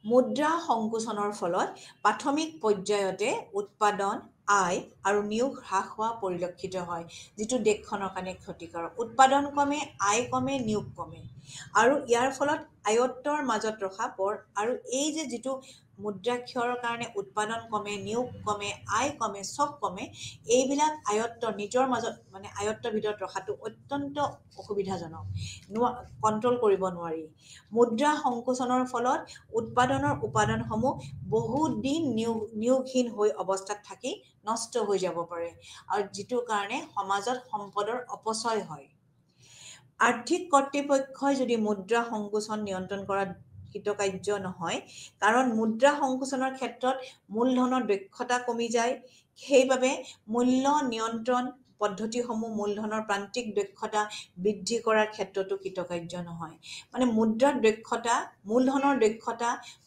মুদ্ৰা সংকোচনৰ ফলত প্ৰাথমিক পৰ্যায়তে উৎপাদন, আয় আৰু নিয়োগ হ্ৰাস হোৱা পৰিলক্ষিত হয়, যিটো দেশখনৰ কাৰণে ক্ষতিকাৰক। উৎপাদন কমে, আয় কমে, নিয়োগ কমে আৰু ইয়াৰ ফলত আয়ত্তৰ মাজত ৰখা আৰু এই যিটো মুদ্ৰা ক্ষয়ৰ কাৰণে উৎপাদন কমে, নিয়োগ কমে, আয় কমে, চব কমে, এইবিলাক নিজৰ মাজত আয়ত্তৰ ভিতৰত ৰখাটো অত্যন্ত অসুবিধাজনক, কণ্ট্ৰল কৰিব নোৱাৰি। মুদ্ৰা সংকোচনৰ ফলত উপাদানসমূহ বহুত দিন নিয়োগহীন হৈ অৱস্থাত থাকি নষ্ট হৈ যাব পাৰে আৰু যিটো কাৰণে সমাজত সম্পদৰ অপচয় হয়। আৰ্থিক কৰ্তৃপক্ষই যদি মুদ্ৰা সংকোচন নিয়ন্ত্ৰণ কৰাত কৃতকাৰ্য নহয়, কাৰণ মুদ্ৰা সংকোচনৰ ক্ষেত্ৰত মূলধনৰ দক্ষতা কমি যায়, সেইবাবে মূল্য নিয়ন্ত্ৰণ পদ্ধতিসমূহ মূলধনৰ প্ৰান্তিক দক্ষতা বৃদ্ধি কৰাৰ ক্ষেত্ৰতো কৃতকাৰ্য নহয়। মুদ্ৰাৰ দক্ষতা,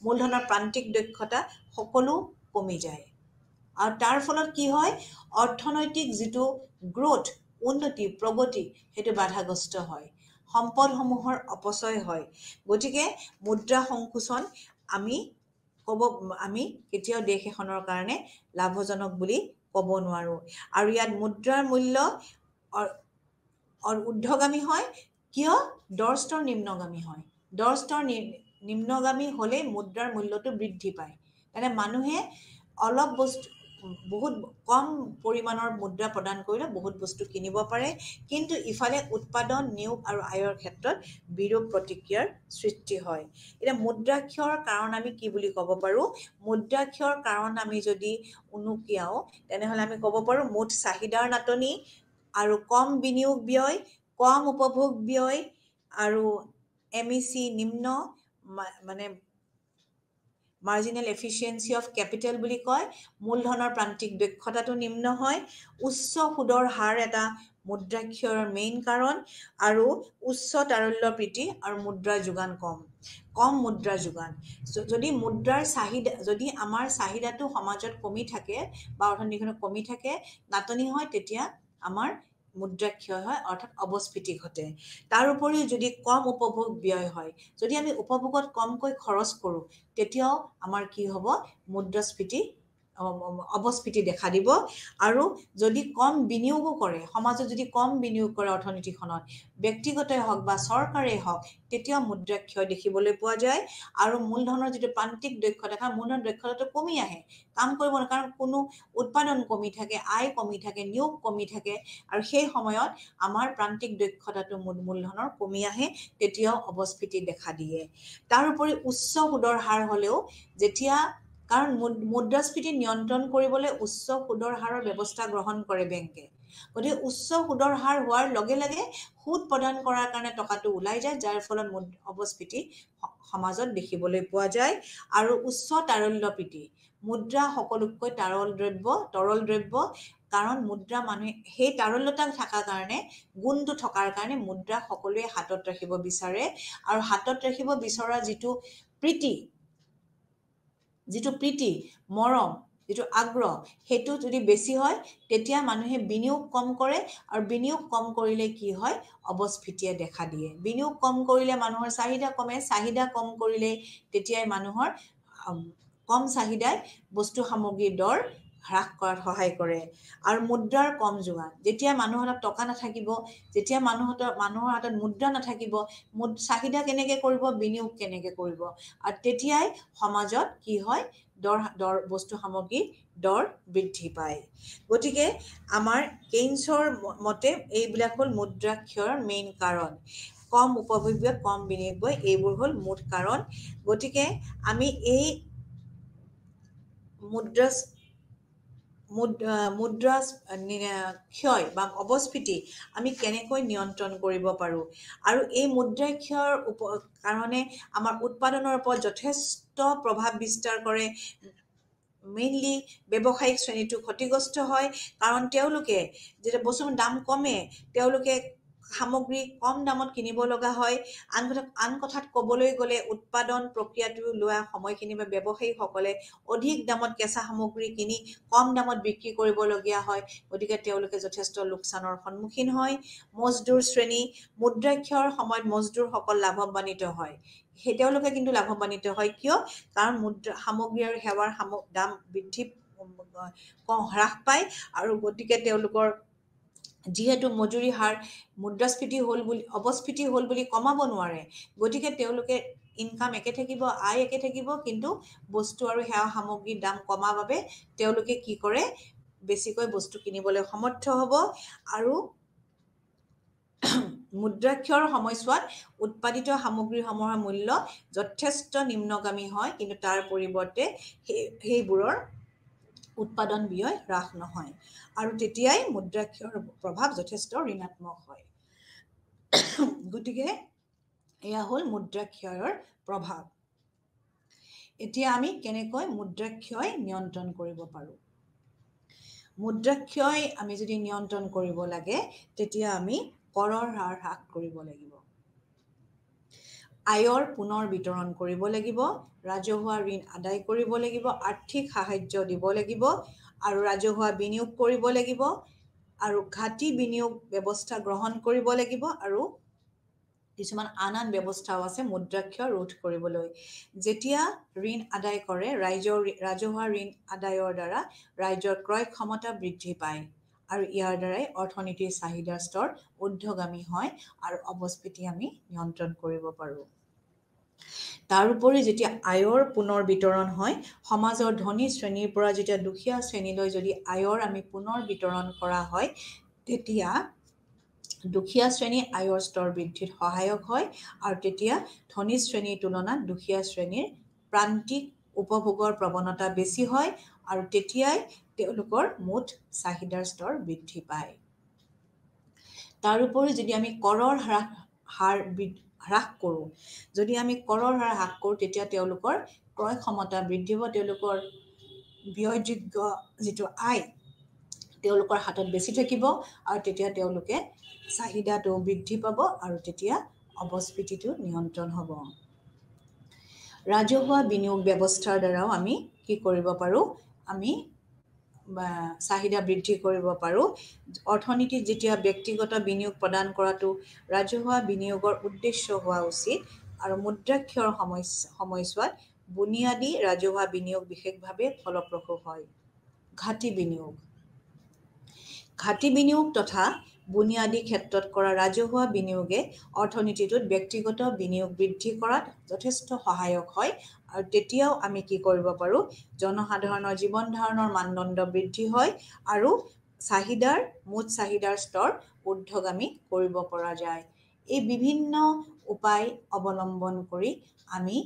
মূলধনৰ প্ৰান্তিক দক্ষতা সকলো কমি যায় আৰু তাৰ ফলত কি হয় অৰ্থনৈতিক যিটো গ্ৰোথ উন্নতি প্ৰগতি সেইটো বাধাগ্ৰস্ত হয় সম্পদসমূহৰ অপচয় হয় গতিকে মুদ্ৰা সংকোচন আমি কেতিয়াও দেশ এখনৰ কাৰণে লাভজনক বুলি ক'ব নোৱাৰো আৰু ইয়াত মুদ্ৰাৰ মূল্য ঊৰ্ধ্বগামী হয় কিয় দৰ স্তৰ নিম্নগামী হয় দৰ স্তৰ নিম্নগামী হ'লে মুদ্ৰাৰ মূল্যটো বৃদ্ধি পায় মানে মানুহে অলপ বস্তু বহুত কম পৰিমাণৰ মুদ্ৰা প্ৰদান কৰিলে বহুত বস্তু কিনিব পাৰে কিন্তু ইফালে উৎপাদন নিয়োগ আৰু আয়ৰ ক্ষেত্ৰত বিৰূপ প্ৰতিক্ৰিয়াৰ সৃষ্টি হয় এতিয়া মুদ্ৰাক্ষয়ৰ কাৰণ আমি কি বুলি ক'ব পাৰো মুদ্ৰাক্ষয়ৰ কাৰণ আমি যদি উনুকিয়াও তেনেহ'লে আমি ক'ব পাৰো মুঠ চাহিদাৰ নাটনি আৰু কম বিনিয়োগ ব্যয় কম উপভোগ ব্যয় আৰু MEC নিম্ন মানে মাৰ্জিনেল এফিচিয়েঞ্চি অফ কেপিটেল বুলি কয় মূলধনৰ প্ৰান্তিক দক্ষতাটো নিম্ন হয় উচ্চ সুদৰ হাৰ এটা মুদ্ৰাক্ষয়ৰ মেইন কাৰণ আৰু উচ্চ তাৰল্য প্ৰীতি আৰু মুদ্ৰাৰ যোগান কম মুদ্ৰাৰ যোগান যদি মুদ্ৰাৰ চাহিদা যদি আমাৰ চাহিদাটো সমাজত কমি থাকে বা অৰ্থনীতিখনত কমি থাকে নাটনি হয় তেতিয়া আমাৰ মুদ্ৰাক্ষয় হয় অৰ্থাৎ অৱস্ফীতি ঘটে তাৰ উপৰিও যদি কম উপভোগ ব্যয় হয় যদি আমি উপভোগত কমকৈ খৰচ কৰোঁ তেতিয়াও আমাৰ কি হ'ব মুদ্ৰাস্ফীতি অৱস্ফীতি দেখা দিব আৰু যদি কম বিনিয়োগো কৰে সমাজত যদি কম বিনিয়োগ কৰে অৰ্থনীতিখনত ব্যক্তিগতই হওক বা চৰকাৰেই হওক তেতিয়াও মুদ্ৰাক্ষয় দেখিবলৈ পোৱা যায় আৰু মূলধনৰ যিটো প্ৰান্তিক দক্ষতা কাৰণ মূলধনৰ দক্ষতাটো কমি আহে কাম কৰিব নোৱাৰে কাৰণ কোনো উৎপাদন কমি থাকে আয় কমি থাকে নিয়োগ কমি থাকে আৰু সেই সময়ত আমাৰ প্ৰান্তিক দক্ষতাটো মূলধনৰ কমি আহে তেতিয়াও অৱস্ফীতি দেখা দিয়ে তাৰোপৰি উচ্চ সুদৰ হাৰ হ'লেও যেতিয়া কাৰণ মুদ্ৰাস্ফীতি নিয়ন্ত্ৰণ কৰিবলৈ উচ্চ সুদৰ হাৰৰ ব্যৱস্থা গ্ৰহণ কৰে বেংকে গতিকে উচ্চ সুদৰ হাৰ হোৱাৰ লগে লগে সুদ প্ৰদান কৰাৰ কাৰণে টকাটো ওলাই যায় যাৰ ফলত অৱস্ফীতি সমাজত দেখিবলৈ পোৱা যায় আৰু উচ্চ তাৰল্য প্ৰীতি মুদ্ৰা সকলোতকৈ তৰল দ্ৰব্য কাৰণ মুদ্ৰা মানুহে সেই তাৰল্যতা থকাৰ কাৰণে গুণটো থকাৰ কাৰণে মুদ্ৰা সকলোৱে হাতত ৰাখিব বিচাৰে আৰু হাতত ৰাখিব বিচৰা যিটো প্ৰীতি মৰম যিটো আগ্ৰহ সেইটো যদি বেছি হয় তেতিয়া মানুহে বিনিয়োগ কম কৰে আৰু বিনিয়োগ কম কৰিলে কি হয় অৱস্ফীতিয়ে দেখা দিয়ে বিনিয়োগ কম কৰিলে মানুহৰ চাহিদা কমে চাহিদা কম কৰিলে তেতিয়াই মানুহৰ কম চাহিদাই বস্তু সামগ্ৰীৰ দৰ হ্ৰাস কৰাত সহায় কৰে আৰু মুদ্ৰাৰ কম যোগান যেতিয়া মানুহৰ হাতত টকা নাথাকিব যেতিয়া মানুহৰ হাতত মুদ্ৰা নাথাকিব চাহিদা কেনেকৈ কৰিব বিনিয়োগ কেনেকৈ কৰিব আৰু তেতিয়াই সমাজত কি হয় দৰ বস্তু সামগ্ৰীৰ দৰ বৃদ্ধি পায় গতিকে আমাৰ কেইনছৰ মতে এইবিলাক হ'ল মুদ্ৰাক্ষয়ৰ মেইন কাৰণ কম উপভোগ্য কম বিনিয়োগ এইবোৰ হ'ল মুঠ কাৰণ গতিকে আমি এই মুদ্ৰা ক্ষয় বা অৱস্ফীতি আমি কেনেকৈ নিয়ন্ত্ৰণ কৰিব পাৰোঁ আৰু এই মুদ্ৰাক্ষয়ৰ কাৰণে আমাৰ উৎপাদনৰ ওপৰত যথেষ্ট প্ৰভাৱ বিস্তাৰ কৰে মেইনলি ব্যৱসায়িক শ্ৰেণীটো ক্ষতিগ্ৰস্ত হয় কাৰণ তেওঁলোকে যেতিয়া বস্তুৰ দাম কমে তেওঁলোকে সামগ্ৰী কম দামত কিনিব লগা হয় আন কথাত ক'বলৈ গ'লে উৎপাদন প্ৰক্ৰিয়াটো লোৱা সময়খিনি বা ব্যৱসায়ীসকলে অধিক দামত কেঁচা সামগ্ৰী কিনি কম দামত বিক্ৰী কৰিবলগীয়া হয় গতিকে তেওঁলোকে যথেষ্ট লোকচানৰ সন্মুখীন হয় মজদুৰ শ্ৰেণী মুদ্ৰাক্ষয়ৰ সময়ত মজদুৰসকল লাভৱান্বিত হয় তেওঁলোকে কিন্তু লাভৱান্বিত হয় কিয় কাৰণ সামগ্ৰী আৰু সেৱাৰ দাম বৃদ্ধি হ্ৰাস পায় আৰু গতিকে তেওঁলোকৰ যিহেতু মজুৰি হাৰ মুদ্ৰাস্ফীতি হ'ল বুলি অৱস্ফীতি হ'ল বুলি কমাব নোৱাৰে গতিকে তেওঁলোকে ইনকাম একে থাকিব আয় একে থাকিব কিন্তু বস্তু আৰু সেৱা সামগ্ৰীৰ দাম কমাৰ বাবে তেওঁলোকে কি কৰে বেছিকৈ বস্তু কিনিবলৈ সমৰ্থ হ'ব আৰু মুদ্ৰাক্ষয়ৰ সময়ছোৱাত উৎপাদিত সামগ্ৰীসমূহৰ মূল্য যথেষ্ট নিম্নগামী হয় কিন্তু তাৰ পৰিৱৰ্তে সেইবোৰৰ উৎপাদন ব্যয় হ্ৰাস নহয় আৰু তেতিয়াই মুদ্ৰাক্ষয়ৰ প্ৰভাৱ যথেষ্ট ঋণাত্মক হয় গতিকে এয়া হ'ল মুদ্ৰাক্ষয়ৰ প্ৰভাৱ এতিয়া আমি কেনেকৈ মুদ্ৰাক্ষয় নিয়ন্ত্ৰণ কৰিব পাৰোঁ মুদ্ৰাক্ষয় আমি যদি নিয়ন্ত্ৰণ কৰিব লাগে তেতিয়া আমি কৰৰ হাৰ হ্ৰাস কৰিব লাগিব আয়ৰ পুনৰ বিতৰণ কৰিব লাগিব ৰাজহুৱা ঋণ আদায় কৰিব লাগিব আৰ্থিক সাহায্য দিব লাগিব আৰু ৰাজহুৱা বিনিয়োগ কৰিব লাগিব আৰু ঘাটি বিনিয়োগ ব্যৱস্থা গ্ৰহণ কৰিব লাগিব আৰু কিছুমান আন ব্যৱস্থাও আছে মুদ্ৰাক্ষয় ৰোধ কৰিবলৈ যেতিয়া ঋণ আদায় কৰে ৰাজহুৱা ঋণ আদায়ৰ দ্বাৰা ৰাজ্যৰ ক্ৰয় ক্ষমতা বৃদ্ধি পায় আৰু ইয়াৰ দ্বাৰাই অৰ্থনীতিৰ চাহিদাৰ স্তৰ ঊৰ্ধ্বগামী হয় আৰু অৱস্ফীতি আমি নিয়ন্ত্ৰণ কৰিব পাৰোঁ তাৰোপৰি যেতিয়া আয়ৰ পুনৰ বিতৰণ হয় সমাজৰ ধনী শ্ৰেণীৰ পৰা যেতিয়া দুখীয়া শ্ৰেণীলৈ যদি আয়ৰ আমি পুনৰ বিতৰণ কৰা হয় তেতিয়া দুখীয়া শ্ৰেণীৰ আয়ৰ স্তৰ বৃদ্ধিত সহায়ক হয় আৰু তেতিয়া ধনী শ্ৰেণীৰ তুলনাত দুখীয়া শ্ৰেণীৰ প্ৰান্তিক উপভোগৰ প্ৰৱণতা বেছি হয় আৰু তেতিয়াই তেওঁলোকৰ মুঠ চাহিদাৰ স্তৰ বৃদ্ধি পায় তাৰোপৰি যদি আমি কৰৰ হাৰ হ্ৰাস কৰোঁ যদি আমি কৰৰ হাৰ হ্ৰাস কৰোঁ তেতিয়া তেওঁলোকৰ ক্ৰয় ক্ষমতা বৃদ্ধি হ'ব তেওঁলোকৰ ব্যয়যোগ্য যিটো আয় তেওঁলোকৰ হাতত বেছি থাকিব আৰু তেতিয়া তেওঁলোকে চাহিদাটো বৃদ্ধি পাব আৰু তেতিয়া অৱস্ফীতিটো নিয়ন্ত্ৰণ হ'ব ৰাজহুৱা বিনিয়োগ ব্যৱস্থাৰ দ্বাৰাও আমি কি কৰিব পাৰোঁ আমি চাহিদা বৃদ্ধি কৰিব পাৰোঁ অৰ্থনীতিত যেতিয়া ব্যক্তিগত বিনিয়োগ প্ৰদান কৰাটো ৰাজহুৱা বিনিয়োগৰ উদ্দেশ্য হোৱা উচিত আৰু মুদ্ৰাক্ষয়ৰ সময়ছোৱাত বুনিয়াদী ৰাজহুৱা বিনিয়োগ বিশেষভাৱে ফলপ্ৰসূ হয় ঘাটি বিনিয়োগ তথা বুনিয়াদী ক্ষেত্ৰত কৰা ৰাজহুৱা বিনিয়োগে অৰ্থনীতিটোত ব্যক্তিগত বিনিয়োগ বৃদ্ধি কৰাত যথেষ্ট সহায়ক হয় আৰু তেতিয়াও আমি কি কৰিব পাৰোঁ জনসাধাৰণৰ জীৱন ধাৰণৰ মানদণ্ড বৃদ্ধি হয় আৰু মুঠ চাহিদাৰ স্তৰ ঊৰ্ধ্বগামী কৰিব পৰা যায় এই বিভিন্ন উপায় অৱলম্বন কৰি আমি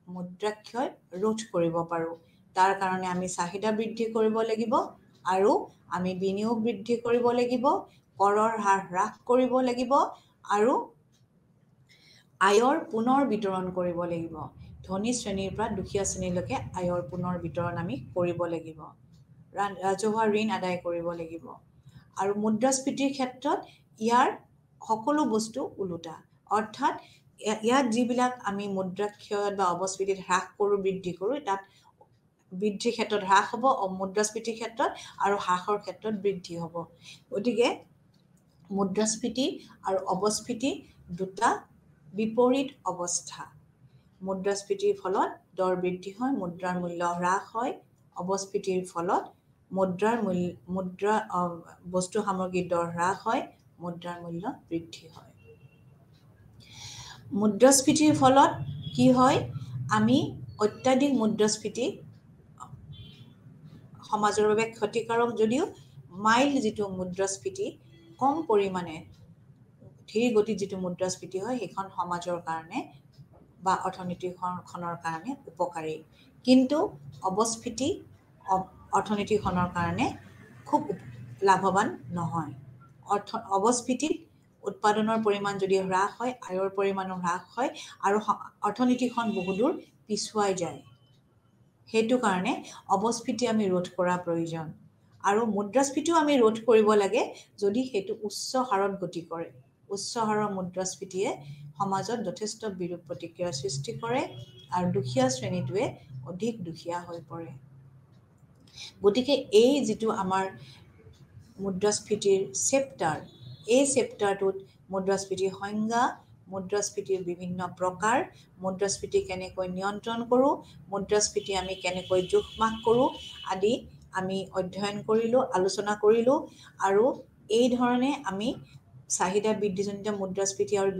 মুদ্ৰাক্ষয় ৰোধ কৰিব পাৰোঁ তাৰ কাৰণে আমি চাহিদা বৃদ্ধি কৰিব লাগিব আৰু আমি বিনিয়োগ বৃদ্ধি কৰিব লাগিব কৰৰ হাৰ হ্ৰাস কৰিব লাগিব আৰু আয়ৰ পুনৰ বিতৰণ কৰিব লাগিব ধনী শ্ৰেণীৰ পৰা দুখীয়া শ্ৰেণীলৈকে আয়ৰ পুনৰ বিতৰণ আমি কৰিব লাগিব ৰাজহুৱা ঋণ আদায় কৰিব লাগিব আৰু মুদ্ৰাস্ফীতিৰ ক্ষেত্ৰত ইয়াৰ সকলো বস্তু ওলোটা অৰ্থাৎ ইয়াত যিবিলাক আমি মুদ্ৰাক্ষয়ত বা অৱস্ফীতিত হ্ৰাস কৰোঁ বৃদ্ধি কৰোঁ তাত বৃদ্ধিৰ ক্ষেত্ৰত হ্ৰাস হ'ব মুদ্ৰাস্ফীতিৰ ক্ষেত্ৰত আৰু হ্ৰাসৰ ক্ষেত্ৰত বৃদ্ধি হ'ব গতিকে মুদ্ৰাস্ফীতি আৰু অৱস্ফীতি দুটা বিপৰীত অৱস্থা মুদ্ৰাস্ফীতিৰ ফলত দৰ বৃদ্ধি হয় মুদ্ৰাৰ মূল্য হ্ৰাস হয় অৱস্ফীতিৰ ফলত বস্তু সামগ্ৰীৰ দৰ হ্ৰাস হয় মুদ্ৰাৰ মূল্য বৃদ্ধি হয় মুদ্ৰাস্ফীতিৰ ফলত কি হয় আমি অত্যাধিক মুদ্ৰাস্ফীতি সমাজৰ বাবে ক্ষতিকাৰক যদিও মাইল্ড যিটো মুদ্ৰাস্ফীতি কম পৰিমাণে ধীৰ গতিত যিটো মুদ্ৰাস্ফীতি হয় সেইখন সমাজৰ কাৰণে বা অৰ্থনীতিখনৰ কাৰণে উপকাৰী কিন্তু অৱস্ফীতি অৰ্থনীতিখনৰ কাৰণে খুব লাভৱান নহয় অৱস্ফীতিত উৎপাদনৰ পৰিমাণ যদি হ্ৰাস হয় আয়ৰ পৰিমাণো হ্ৰাস হয় আৰু অৰ্থনীতিখন বহুদূৰ পিছুৱাই যায় সেইটো কাৰণে অৱস্ফীতি আমি ৰোধ কৰা প্ৰয়োজন আৰু মুদ্ৰাস্ফীতিও আমি ৰোধ কৰিব লাগে যদি সেইটো উচ্চ হাৰত গতি কৰে উচ্চ হাৰৰ মুদ্ৰাস্ফীতিয়ে সমাজত যথেষ্ট বিৰূপ প্ৰতিক্ৰিয়াৰ সৃষ্টি কৰে আৰু দুখীয়া শ্ৰেণীটোৱে অধিক দুখীয়া হৈ পৰে গতিকে এই যিটো আমাৰ মুদ্ৰাস্ফীতিৰ চেপ্টাৰ এই চেপ্টাৰটোত মুদ্ৰাস্ফীতিৰ সংজ্ঞা মুদ্ৰাস্ফীতিৰ বিভিন্ন প্ৰকাৰ মুদ্ৰাস্ফীতি কেনেকৈ নিয়ন্ত্ৰণ কৰোঁ মুদ্ৰাস্ফীতি আমি কেনেকৈ জোখ-মাখ কৰোঁ আদি আমি অধ্যয়ন কৰিলোঁ আলোচনা কৰিলোঁ আৰু এই ধৰণে আমি চাহিদা বৃদ্ধিজনিত মুদ্ৰাস্ফীতি আৰু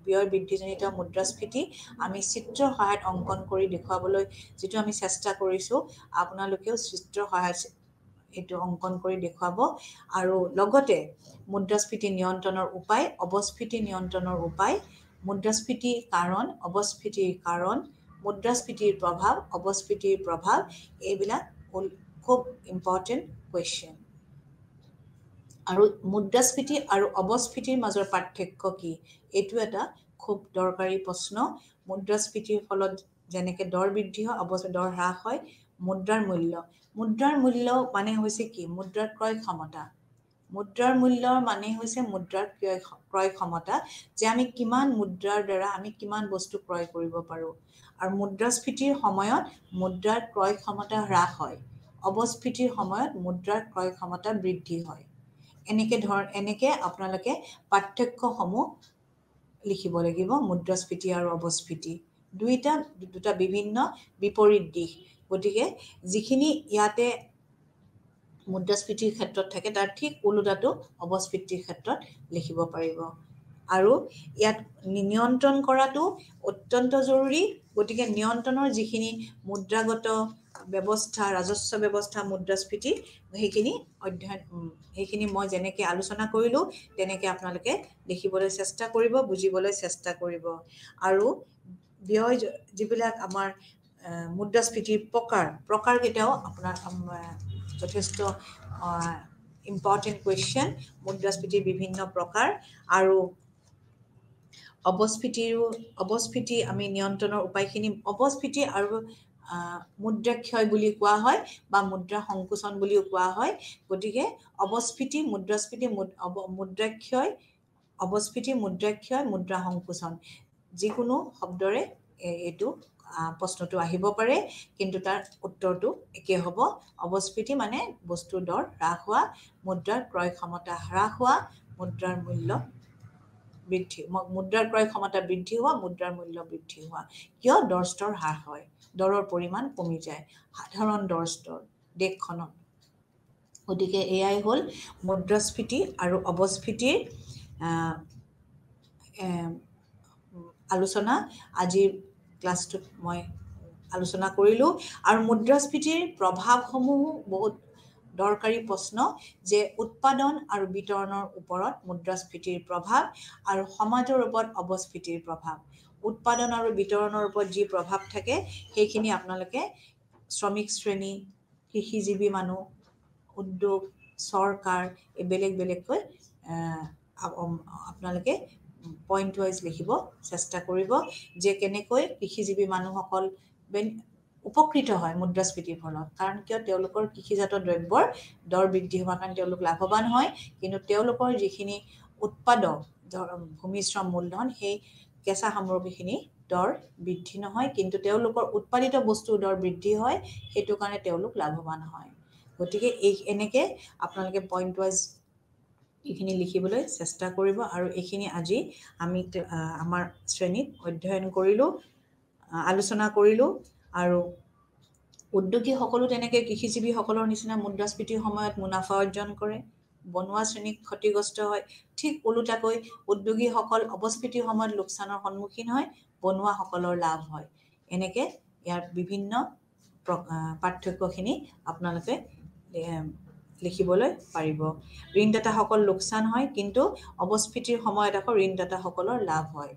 ব্যয় বৃদ্ধিজনিত মুদ্ৰাস্ফীতি আমি চিত্ৰৰ সহায়ত অংকন কৰি দেখুৱাবলৈ যিটো আমি চেষ্টা কৰিছোঁ আপোনালোকেও চিত্ৰৰ সহায়ত এইটো অংকন কৰি দেখুৱাব আৰু লগতে মুদ্ৰাস্ফীতি নিয়ন্ত্ৰণৰ উপায় অৱস্ফীতি নিয়ন্ত্ৰণৰ উপায় মুদ্ৰাস্ফীতিৰ কাৰণ অৱস্ফীতিৰ কাৰণ মুদ্ৰাস্ফীতিৰ প্ৰভাৱ অৱস্ফীতিৰ প্ৰভাৱ এইবিলাক খুব ইম্পৰ্টেণ্ট কুৱেশ্যন আৰু মুদ্ৰাস্ফীতি আৰু অৱস্ফীতিৰ মাজৰ পাৰ্থক্য কি এইটো এটা খুব দৰকাৰী প্ৰশ্ন মুদ্ৰাস্ফীতিৰ ফলত যেনেকৈ দৰ বৃদ্ধি হয় দৰ হ্ৰাস হয় মুদ্ৰাৰ মূল্য মানে হৈছে কি মুদ্ৰাৰ ক্ৰয় ক্ষমতা মুদ্ৰাৰ মূল্যৰ মানে হৈছে মুদ্ৰাৰ ক্ৰয় ক্ষমতা যে আমি কিমান মুদ্ৰাৰ দ্বাৰা আমি কিমান বস্তু ক্ৰয় কৰিব পাৰোঁ আৰু মুদ্ৰাস্ফীতিৰ সময়ত মুদ্ৰাৰ ক্ৰয় ক্ষমতা হ্ৰাস হয় অৱস্ফীতিৰ সময়ত মুদ্ৰাৰ ক্ৰয় ক্ষমতা বৃদ্ধি হয়। এনেকে আপোনালোকে পাৰ্থক্যসমূহ লিখিব লাগিব। মুদ্ৰাস্ফীতি আৰু অৱস্ফীতি দুটা বিভিন্ন বিপৰীত দিশ। গতিকে যিখিনি ইয়াতে মুদ্ৰাস্ফীতিৰ ক্ষেত্ৰত থাকে তাৰ ঠিক ওলোটাটো অৱস্ফীতিৰ ক্ষেত্ৰত লিখিব পাৰিব। আৰু ইয়াত নিয়ন্ত্ৰণ কৰাটো অত্যন্ত জৰুৰী। গতিকে নিয়ন্ত্ৰণৰ যিখিনি মুদ্ৰাগত ব্যৱস্থা, ৰাজস্ব ব্যৱস্থা, মুদ্ৰাস্ফীতি, সেইখিনি মই যেনেকৈ আলোচনা কৰিলোঁ তেনেকৈ আপোনালোকে লিখিবলৈ চেষ্টা কৰিব, বুজিবলৈ চেষ্টা কৰিব। আৰু ব্যয় যিবিলাক আমাৰ মুদ্ৰাস্ফীতিৰ প্ৰকাৰকেইটাও আপোনাৰ যথেষ্ট ইম্পৰ্টেণ্ট কুৱেশ্যন। মুদ্ৰাস্ফীতিৰ বিভিন্ন প্ৰকাৰ আৰু অৱস্ফীতি আমি নিয়ন্ত্ৰণৰ উপায়খিনি, অৱস্ফীতি আৰু মুদ্ৰাক্ষয় বুলি কোৱা হয় বা মুদ্ৰা সংকোচন বুলিও কোৱা হয়। গতিকে অৱস্ফীতি, মুদ্ৰাস্ফীতি, মুদ্ৰাক্ষয়, অৱস্ফীতি, মুদ্ৰাক্ষয়, মুদ্ৰা সংকোচন, যিকোনো শব্দৰে এইটো প্ৰশ্নটো আহিব পাৰে, কিন্তু তাৰ উত্তৰটো একে হ'ব। অৱস্ফীতি মানে বস্তুৰ দৰ হ্ৰাস হোৱা, মুদ্ৰাৰ ক্ৰয় ক্ষমতা হ্ৰাস হোৱা, মুদ্ৰাৰ ক্ৰয় ক্ষমতা বৃদ্ধি হোৱা, মুদ্ৰাৰ মূল্য বৃদ্ধি হোৱা। কিয়? দৰ স্তৰ হ্ৰাস হয়, দৰৰ পৰিমাণ কমি যায়, সাধাৰণ দৰ স্তৰ দেশখনত। গতিকে এয়াই হ'ল মুদ্ৰাস্ফীতি আৰু অৱস্ফীতিৰ আলোচনা। আজিৰ ক্লাছটোত মই আলোচনা কৰিলোঁ। আৰু মুদ্ৰাস্ফীতিৰ প্ৰভাৱসমূহো বহুত দৰকাৰী প্ৰশ্ন, যে উৎপাদন আৰু বিতৰণৰ ওপৰত মুদ্ৰাস্ফীতিৰ প্ৰভাৱ আৰু সমাজৰ ওপৰত অৱস্ফীতিৰ প্ৰভাৱ। উৎপাদন আৰু বিতৰণৰ ওপৰত যি প্ৰভাৱ থাকে সেইখিনি আপোনালোকে শ্ৰমিক শ্ৰেণী, কৃষিজীৱী মানুহ, উদ্যোগ, চৰকাৰ, এই বেলেগ বেলেগকৈ আপোনালোকে পইণ্ট ৱাইজ লিখিব চেষ্টা কৰিব, যে কেনেকৈ কৃষিজীৱী মানুহসকল উপকৃত হয় মুদ্ৰাস্ফীতিৰ ফলত। কাৰণ কিয়? তেওঁলোকৰ কৃষিজাত দ্ৰব্যৰ দৰ বৃদ্ধি হোৱাৰ কাৰণে তেওঁলোক লাভৱান হয়, কিন্তু তেওঁলোকৰ যিখিনি উৎপাদক, ভূমি শ্ৰম মূলধন, সেই কেঁচা সামগ্ৰীখিনি দৰ বৃদ্ধি নহয়, কিন্তু তেওঁলোকৰ উৎপাদিত বস্তুৰ দৰ বৃদ্ধি হয়, সেইটো কাৰণে তেওঁলোক লাভৱান হয়। গতিকে এনেকৈ আপোনালোকে পইণ্ট ৱাইজ এইখিনি লিখিবলৈ চেষ্টা কৰিব। আৰু এইখিনি আজি আমি আমাৰ শ্ৰেণীত অধ্যয়ন কৰিলোঁ, আলোচনা কৰিলোঁ। আৰু উদ্যোগীসকলো তেনেকৈ কৃষিজীৱীসকলৰ নিচিনা মুদ্ৰাস্ফীতিৰ সময়ত মুনাফা অৰ্জন কৰে, বনোৱা শ্ৰেণী ক্ষতিগ্ৰস্ত হয়। ঠিক ওলোটাকৈ উদ্যোগীসকল অৱস্ফীতিৰ সময়ত লোকচানৰ সন্মুখীন হয়, বনোৱাসকলৰ লাভ হয়। এনেকৈ ইয়াৰ বিভিন্ন পাৰ্থক্যখিনি আপোনালোকে লিখিবলৈ পাৰিব। ঋণদাতাসকল লোকচান হয়, কিন্তু অৱস্ফীতিৰ সময়ত আকৌ ঋণদাতাসকলৰ লাভ হয়।